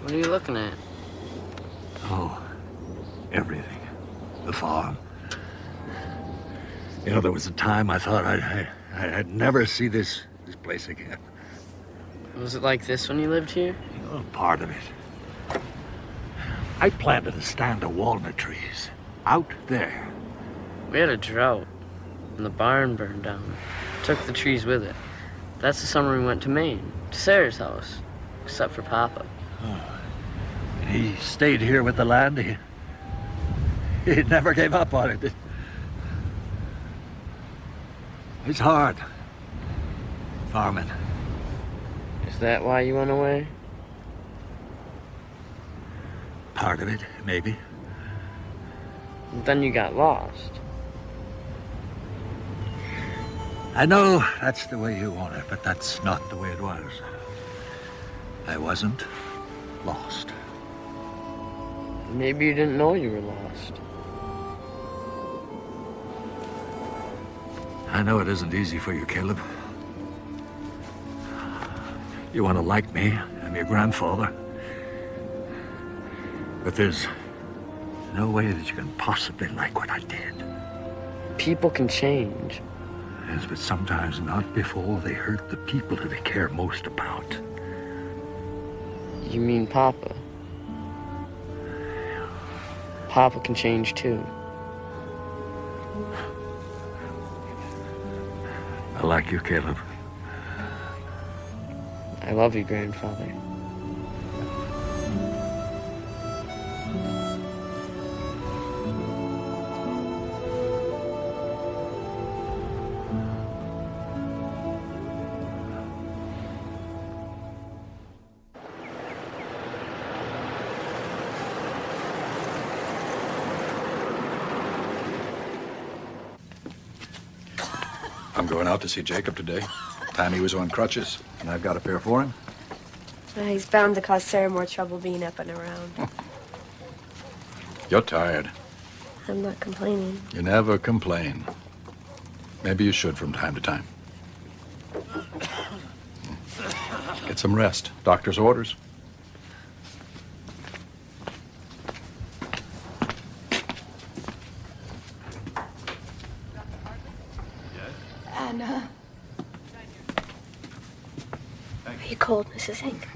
What are you looking at? Oh, everything. The farm. You know, there was a time I thought I'd never see this place again. Was it like this when you lived here? Oh, part of it. I planted a stand of walnut trees out there. We had a drought, and the barn burned down. Took the trees with it. That's the summer we went to Maine, to Sarah's house, except for Papa. Oh. And he stayed here with the land. He never gave up on it. It's hard, farming. Is that why you went away? Part of it, maybe. Then you got lost. I know that's the way you want it, but that's not the way it was. I wasn't lost. Maybe you didn't know you were lost. I know it isn't easy for you, Caleb. You want to like me. I'm your grandfather. But there's no way that you can possibly like what I did. People can change. Yes, but sometimes not before they hurt the people who they care most about. You mean Papa? Papa can change too. I like you, Caleb. I love you, grandfather. I'm going out to see Jacob today. Time he was on crutches, and I've got a pair for him. He's bound to cause Sarah more trouble being up and around. You're tired. I'm not complaining. You never complain. Maybe you should from time to time. Get some rest. Doctor's orders. Anna. Are you cold, Mrs. Hank?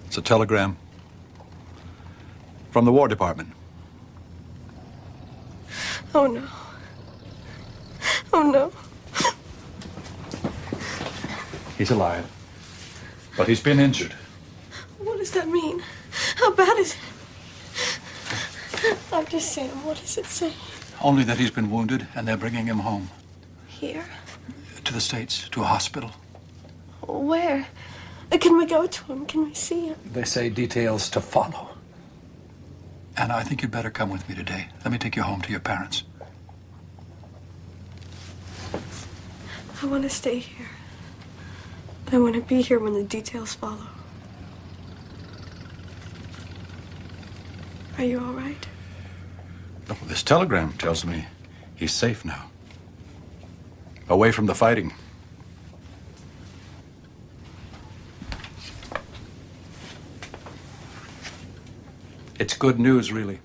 It's a telegram from the War Department. Oh, no. Oh, no. He's alive, but he's been injured. What does that mean? How bad is it? Dr. Sam, what does it say? Only that he's been wounded, and they're bringing him home. Here? To the States, to a hospital. Where? Can we go to him? Can we see him? They say details to follow. Anna, I think you'd better come with me today. Let me take you home to your parents. I want to stay here. I want to be here when the details follow. Are you all right? Oh, this telegram tells me he's safe now. Away from the fighting. It's good news, really.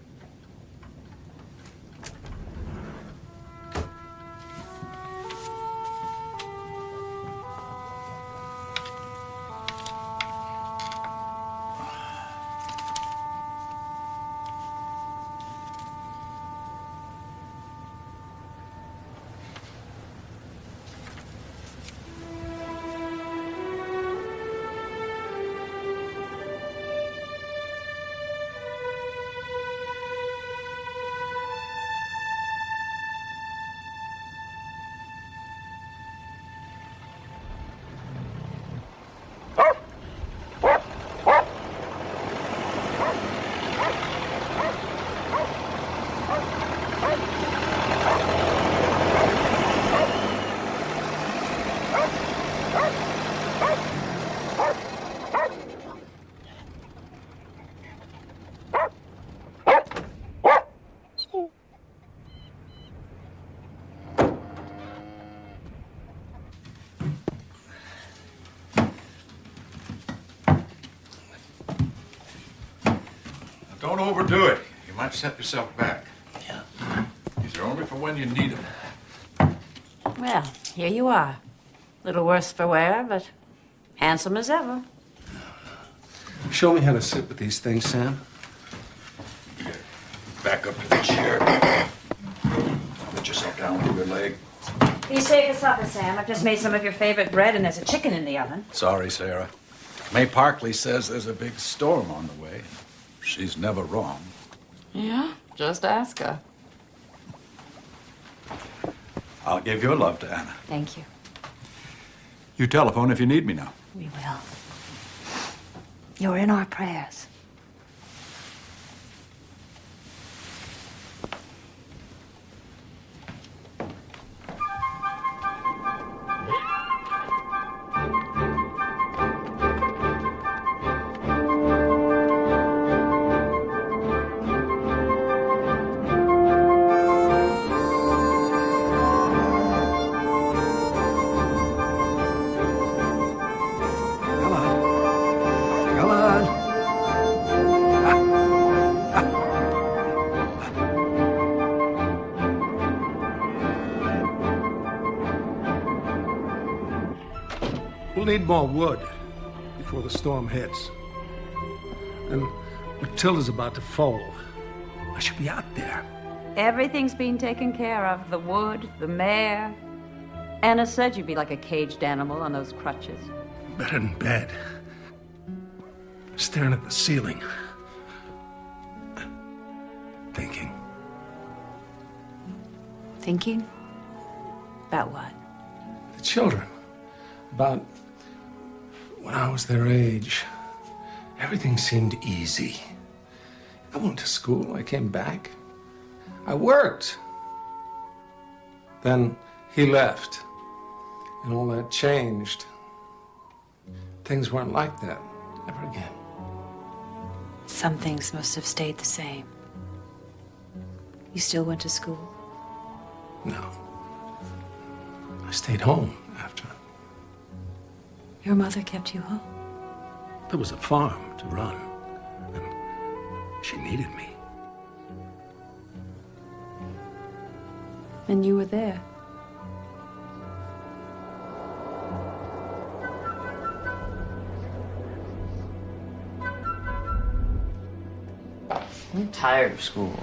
Don't overdo it. You might set yourself back. Yeah. These are only for when you need them. Well, here you are. Little worse for wear, but handsome as ever. Show me how to sit with these things, Sam. Back up to the chair. Put yourself down with your leg. Please take a supper, Sam. I've just made some of your favorite bread, and there's a chicken in the oven. Sorry, Sarah. May Parkley says there's a big storm on the way. She's never wrong. Yeah, just ask her. I'll give your love to Anna. Thank you. You telephone if you need me now. We will. You're in our prayers. We'll need more wood before the storm hits. And Matilda's about to foal. I should be out there. Everything's being taken care of. The wood, the mare. Anna said you'd be like a caged animal on those crutches. Better in bed. Staring at the ceiling. Thinking. Thinking? About what? The children. About when I was their age. Everything seemed easy. I went to school. I came back. I worked. Then he left. And all that changed. Things weren't like that ever again. Some things must have stayed the same. You still went to school? No. I stayed home after. Your mother kept you home? There was a farm to run. And she needed me. And you were there? I'm tired of school.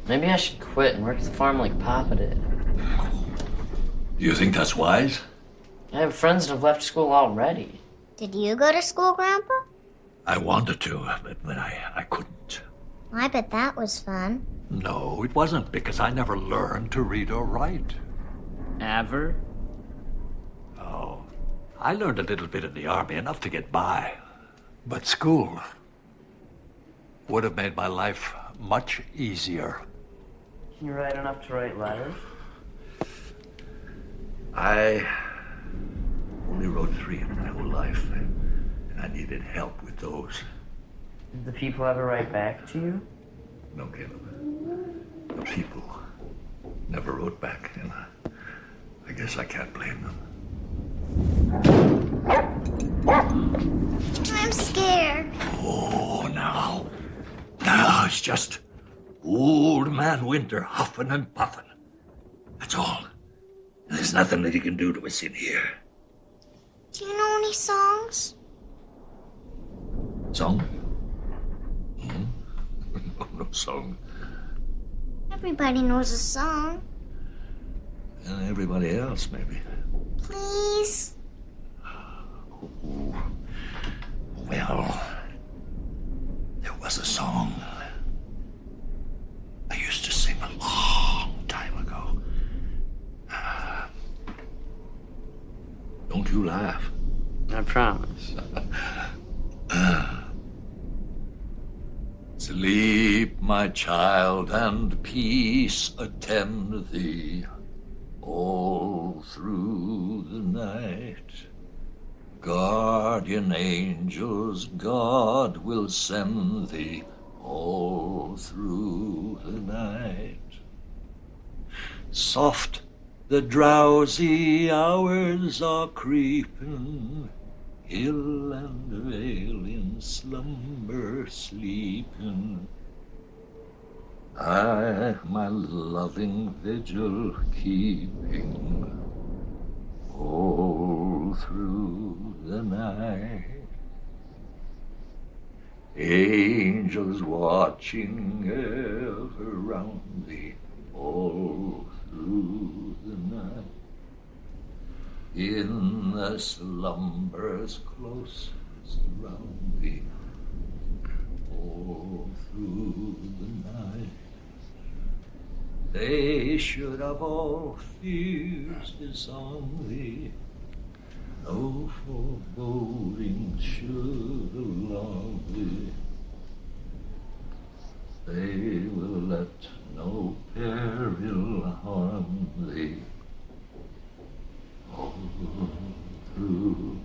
Maybe I should quit and work at the farm like Papa did. Do you think that's wise? I have friends that have left school already. Did you go to school, Grandpa? I wanted to, but I couldn't. I bet that was fun. No, it wasn't, because I never learned to read or write. Ever? Oh, I learned a little bit in the army, enough to get by. But school would have made my life much easier. Can you write enough to write letters? I only wrote 3 in my whole life, and I needed help with those. Did the people ever write back to you? No, Caleb. The people never wrote back, and I guess I can't blame them. I'm scared. Oh, now it's just old man Winter huffing and puffing. That's all. There's nothing that he can do to us in here. Do you know any songs? Song? No song. Everybody knows a song. And everybody else, maybe. Please? Oh, well, there was a song I used to sing a long time ago. Don't you laugh. I promise. Sleep, my child, and peace attend thee all through the night. Guardian angels God will send thee all through the night. Soft the drowsy hours are creeping, hill and vale in slumber sleeping. I my loving vigil keeping all through the night. Angels watching ever round thee all through the night. In the slumbers closest round thee all through the night. They should of all fears disarm thee, no foreboding should alarm thee. They will let no peril harm thee all through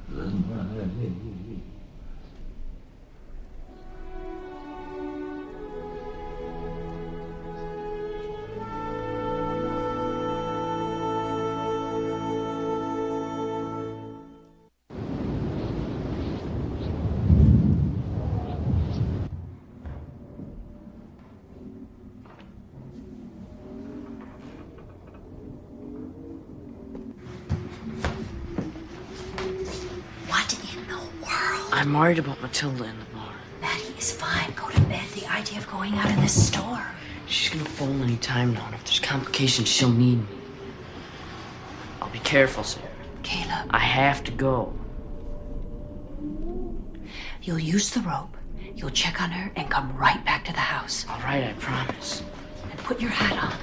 the night. I'm worried about Matilda in the bar. Maddie is fine. Go to bed. The idea of going out in this storm. She's gonna phone any time now, and if there's complications, she'll need me. I'll be careful, Sarah. Caleb. I have to go. You'll use the rope. You'll check on her and come right back to the house. All right, I promise. And put your hat on.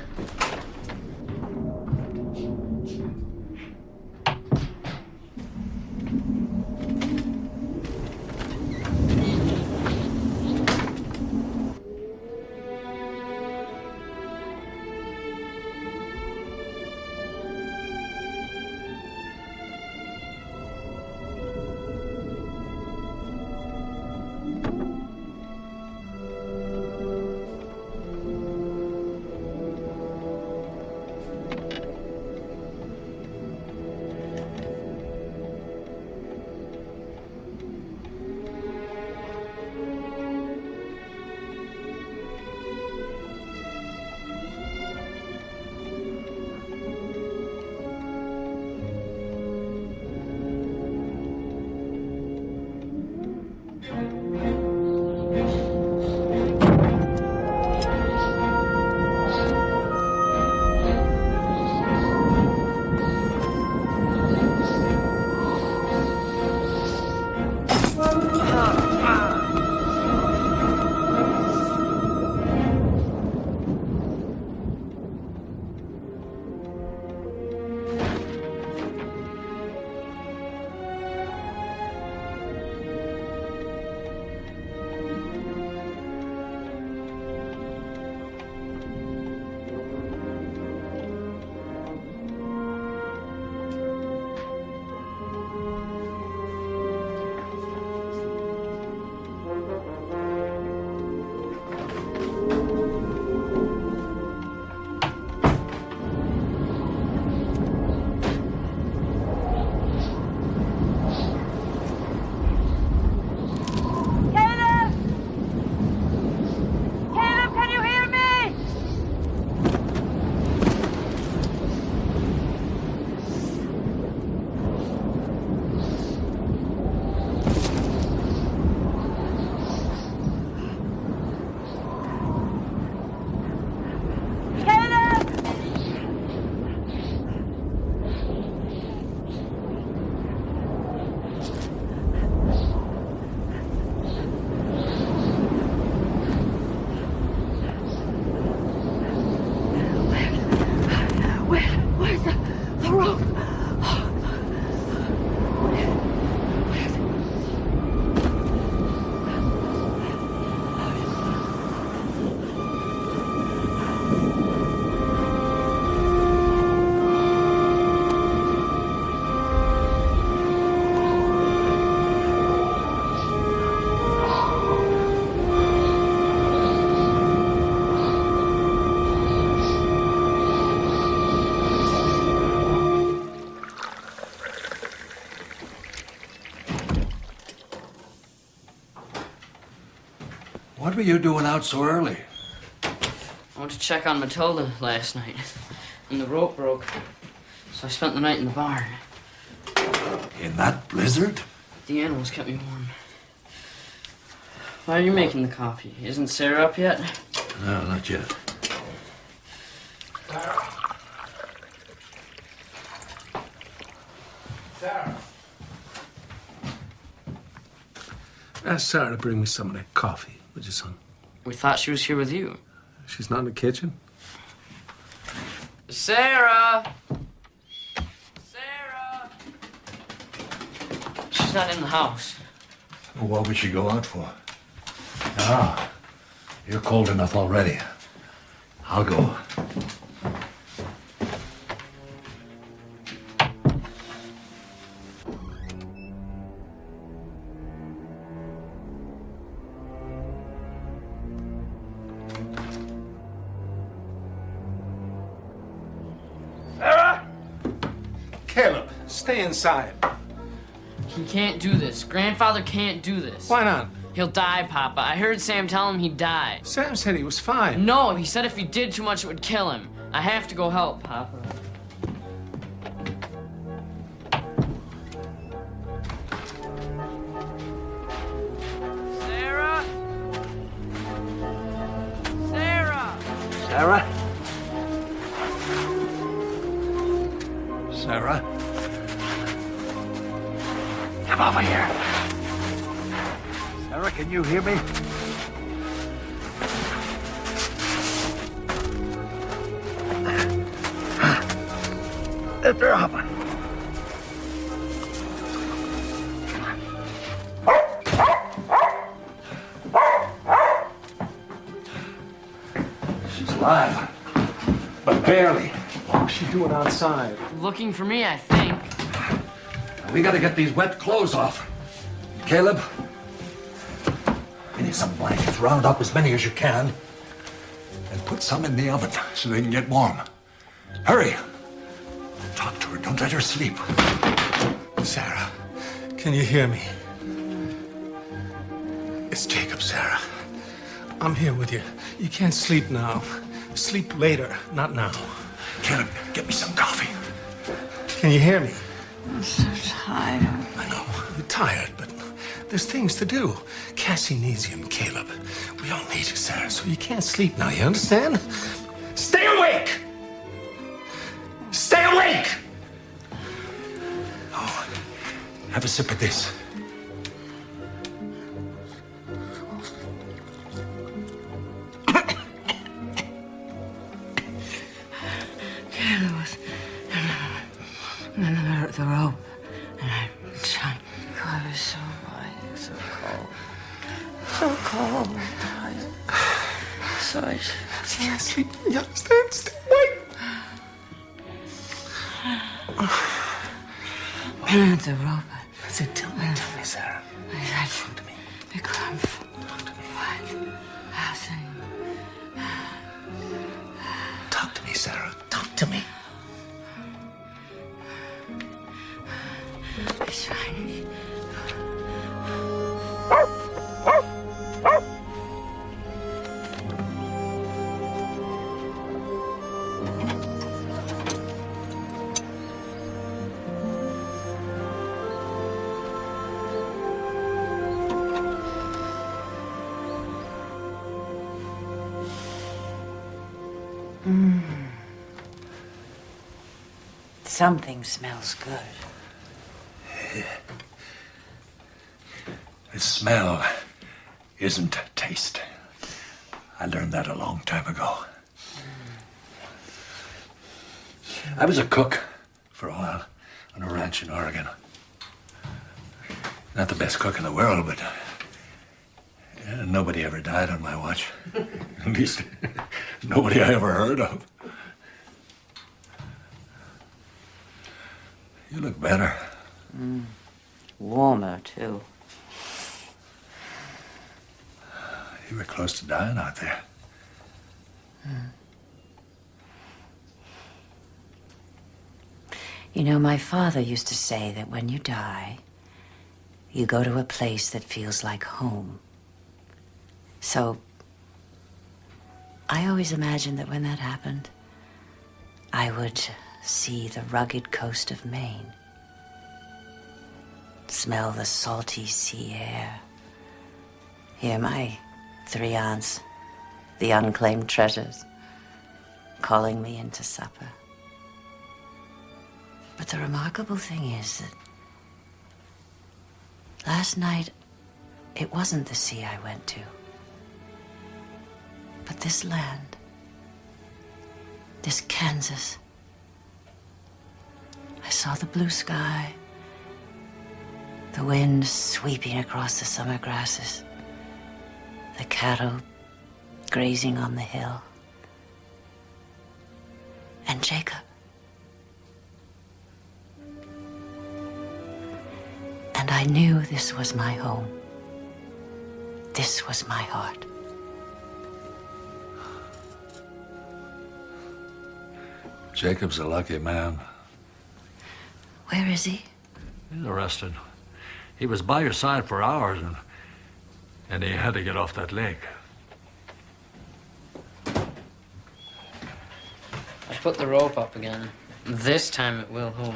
What were you doing out so early? I went to check on Matilda last night, and the rope broke, so I spent the night in the barn. In that blizzard? The animals kept me warm. Why are you making the coffee? Isn't Sarah up yet? No, not yet. Sarah. Ask Sarah to bring me some of that coffee, would you, son? We thought she was here with you. She's not in the kitchen? Sarah! Sarah! She's not in the house. Well, what would she go out for? Ah, you're cold enough already. I'll go. Caleb, stay inside. He can't do this. Grandfather can't do this. Why not? He'll die, Papa. I heard Sam tell him he'd die. Sam said he was fine. No, he said if he did too much, it would kill him. I have to go help, Papa. Sarah? Sarah? Come over here. Sarah, can you hear me? Lift her up. She's alive, but barely. What's she doing outside? Looking for me, I think. We gotta get these wet clothes off. Caleb, we need some blankets. Round up as many as you can. And put some in the oven so they can get warm. Hurry! Talk to her. Don't let her sleep. Sarah, can you hear me? It's Jacob, Sarah. I'm here with you. You can't sleep now. Sleep later, not now. Caleb, get me some coffee. Can you hear me? I'm so tired. I know, you're tired, but there's things to do. Cassie needs you and Caleb. We all need you, Sarah, so you can't sleep now, you understand? Stay awake! Stay awake! Oh, have a sip of this. Caleb was in the rope, and I tried. God, it was so hot, so cold. So cold, tired. So I can't sleep. You understand? Stay awake. And the rope. That's it. Tell me, Sarah. Talk to me. Become. Talk to me. What? Housing. Talk to me, Sarah. Talk to me. He's trying. Something smells good. The smell isn't taste. I learned that a long time ago. I was a cook for a while on a ranch in Oregon. Not the best cook in the world, but nobody ever died on my watch. At least nobody I ever heard of. You look better. Warmer, too. You were close to dying out there. You know, my father used to say that when you die, you go to a place that feels like home. So, I always imagined that when that happened, I would see the rugged coast of Maine, smell the salty sea air, hear my 3 aunts, the unclaimed treasures, calling me into supper. But the remarkable thing is that last night, it wasn't the sea I went to, but this land, this Kansas. I saw the blue sky, the wind sweeping across the summer grasses, the cattle grazing on the hill, and Jacob. And I knew this was my home. This was my heart. Jacob's a lucky man. Where is he? He's arrested. He was by your side for hours, and he had to get off that lake. I put the rope up again. This time it will hold.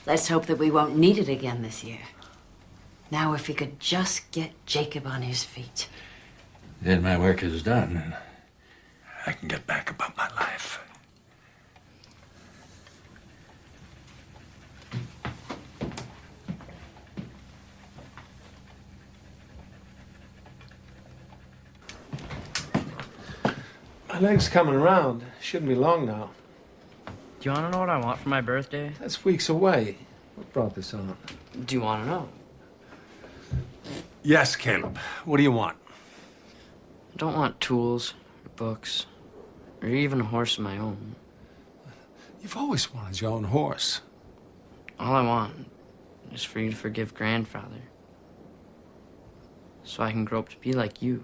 Let's hope that we won't need it again this year. Now, if we could just get Jacob on his feet. Then my work is done. I can get back about my life. My leg's coming around. Shouldn't be long now. Do you want to know what I want for my birthday? That's weeks away. What brought this on? Do you want to know? Yes, Caleb. What do you want? I don't want tools, or books, or even a horse of my own. You've always wanted your own horse. All I want is for you to forgive grandfather, so I can grow up to be like you.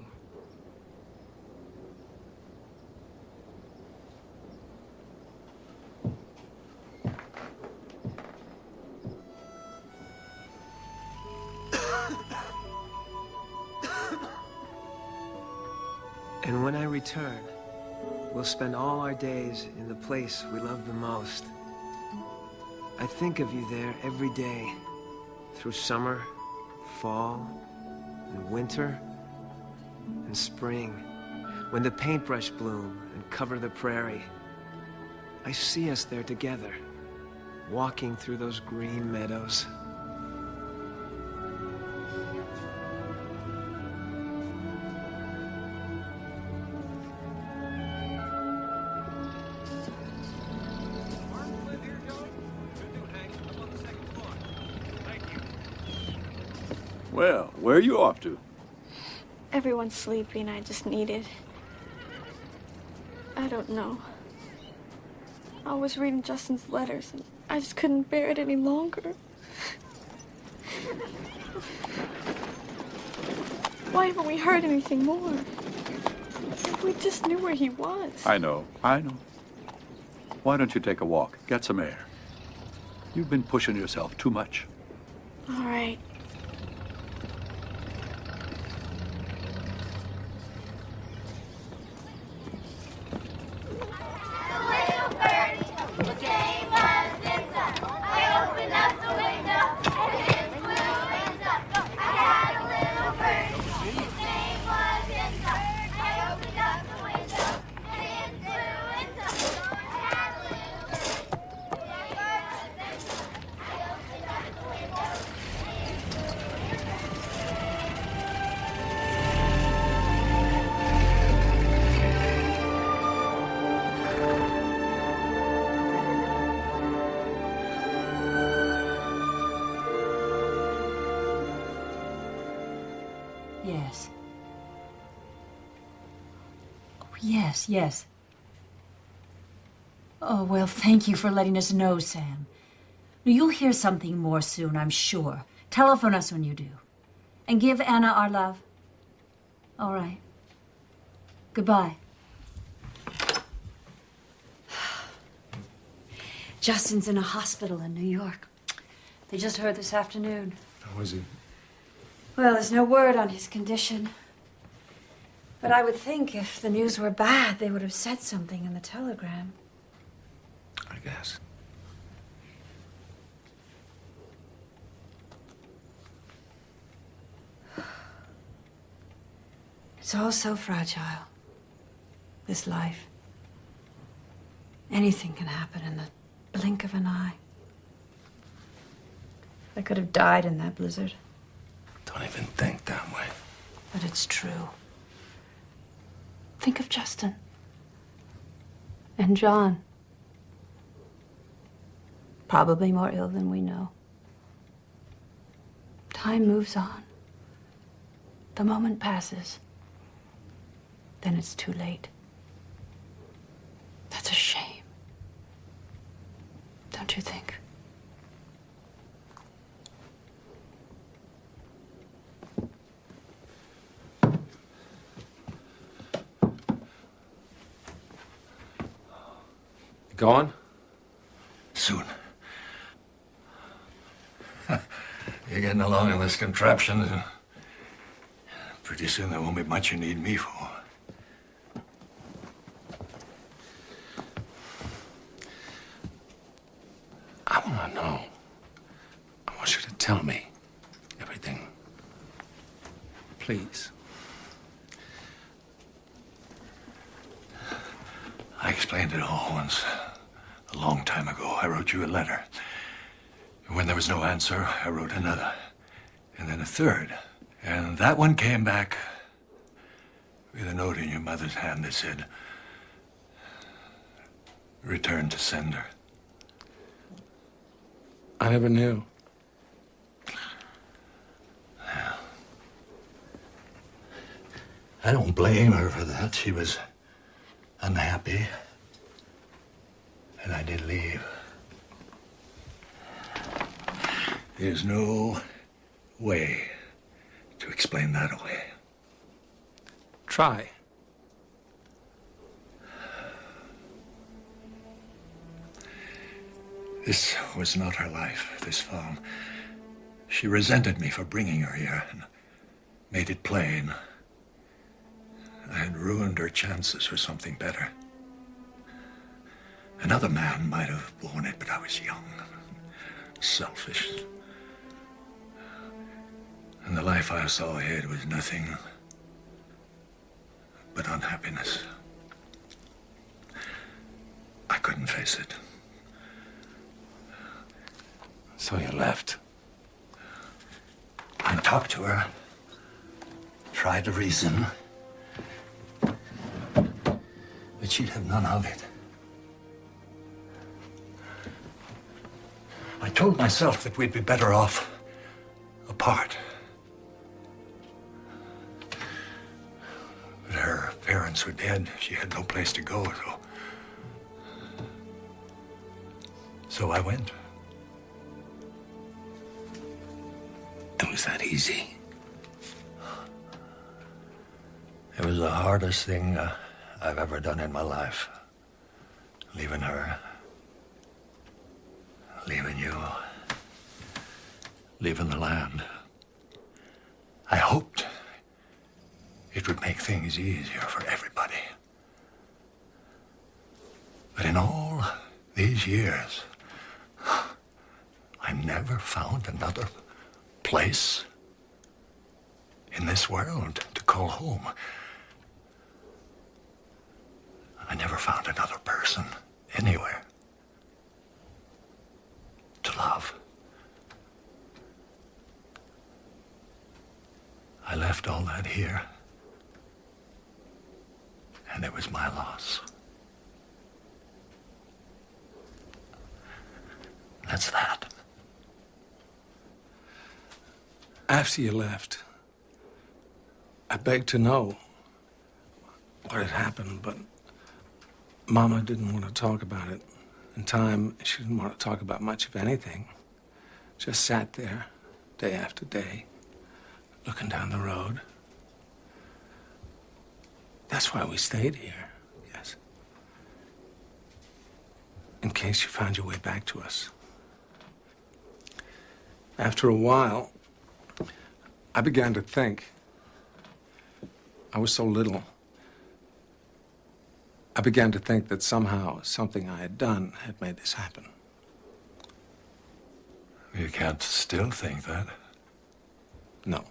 And when I return, we'll spend all our days in the place we love the most. I think of you there every day, through summer, fall, and winter, and spring, when the paintbrush bloom and cover the prairie. I see us there together, walking through those green meadows. Well, where are you off to? Everyone's sleeping. I just needed. I don't know. I was reading Justin's letters, and I just couldn't bear it any longer. Why haven't we heard anything more? If we just knew where he was. I know. Why don't you take a walk? Get some air. You've been pushing yourself too much. All right. Yes. Oh, yes, yes. Oh, well, thank you for letting us know, Sam. You'll hear something more soon, I'm sure. Telephone us when you do. And give Anna our love. All right. Goodbye. Justin's in a hospital in New York. They just heard this afternoon. How is he? Well, there's no word on his condition. But I would think if the news were bad, they would have said something in the telegram. I guess. It's all so fragile, this life. Anything can happen in the blink of an eye. I could have died in that blizzard. Don't even think that way. But it's true. Think of Justin. And John. Probably more ill than we know. Time moves on. The moment passes. Then it's too late. That's a shame. Don't you think? Gone? Soon. You're getting along in this contraption, and pretty soon there won't be much you need me for. I want to know. I want you to tell me everything. Please. explained it all once. A long time ago, I wrote you a letter. When there was no answer, I wrote another. And then a third. And that one came back with a note in your mother's hand that said, return to sender. I never knew. I don't blame her for that. She was unhappy. And I did leave. There's no way to explain that away. Try. This was not her life, this farm. She resented me for bringing her here and made it plain. I had ruined her chances for something better. Another man might have borne it, but I was young, selfish. And the life I saw ahead was nothing but unhappiness. I couldn't face it. So you left? I talked to her, tried to reason, but she'd have none of it. I told myself that we'd be better off apart. But her parents were dead. She had no place to go, so I went. It was that easy. It was the hardest thing I've ever done in my life. Leaving her. Leaving you. Leaving the land. I hoped it would make things easier for everybody. But in all these years, I never found another place in this world to call home. I never found another person anywhere to love. I left all that here, and it was my loss. That's that. After you left, I begged to know what had happened, but Mama didn't want to talk about it. In time, she didn't want to talk about much of anything. Just sat there, day after day, looking down the road. That's why we stayed here, yes. In case you found your way back to us. After a while, I began to think. I was so little. I began to think that somehow something I had done had made this happen. You can't still think that. No.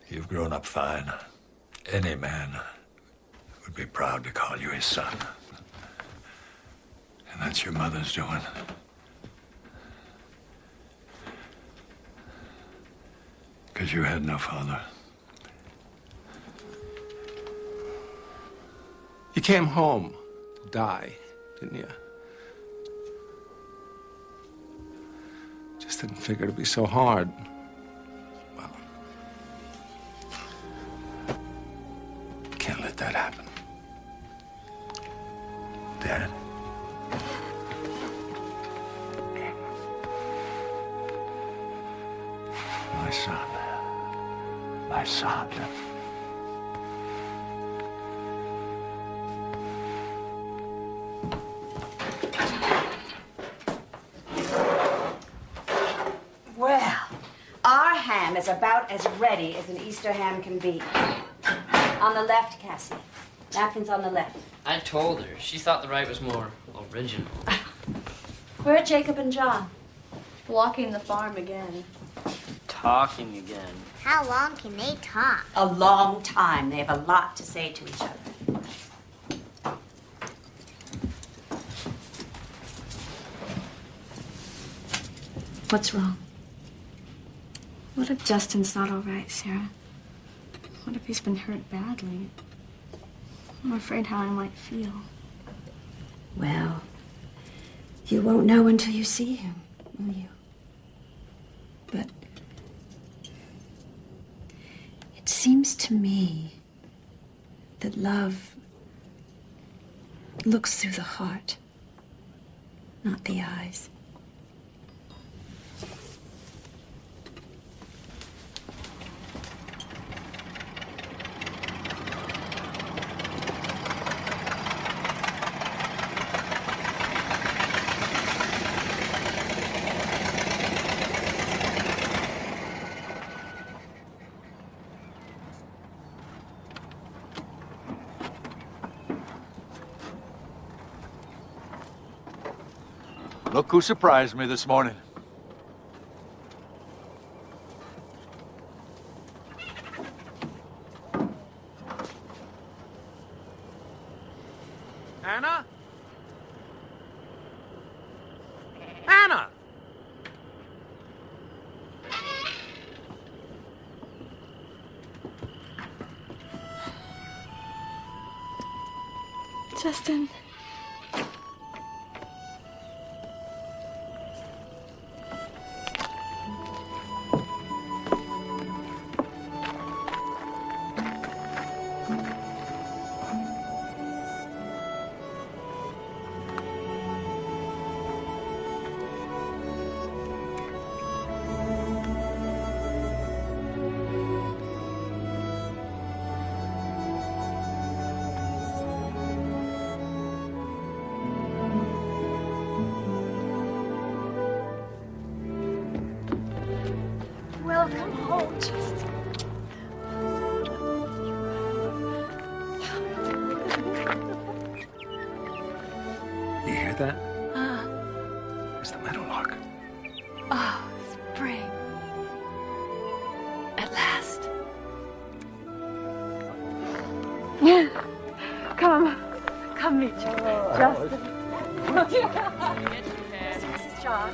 You've grown up fine. Any man would be proud to call you his son. And that's your mother's doing. Because you had no father. You came home to die, didn't you? Just didn't figure it'd be so hard. Well, can't let that happen. Dad? My son. My son. Well, our ham is about as ready as an Easter ham can be. On the left, Cassie. Napkins on the left. I told her. She thought the right was more original. Where are Jacob and John? Walking the farm again. Talking again. How long can they talk? A long time. They have a lot to say to each other. What's wrong? What if Justin's not all right, Sarah? What if he's been hurt badly? I'm afraid how I might feel. Well, you won't know until you see him, will you? But it seems to me that love looks through the heart, not the eyes. Look who surprised me this morning. Anna? Anna! Justin. Welcome home, Justin. You hear that? It's the meadowlark. Oh, spring. At last. Come meet you, Justin. This is John.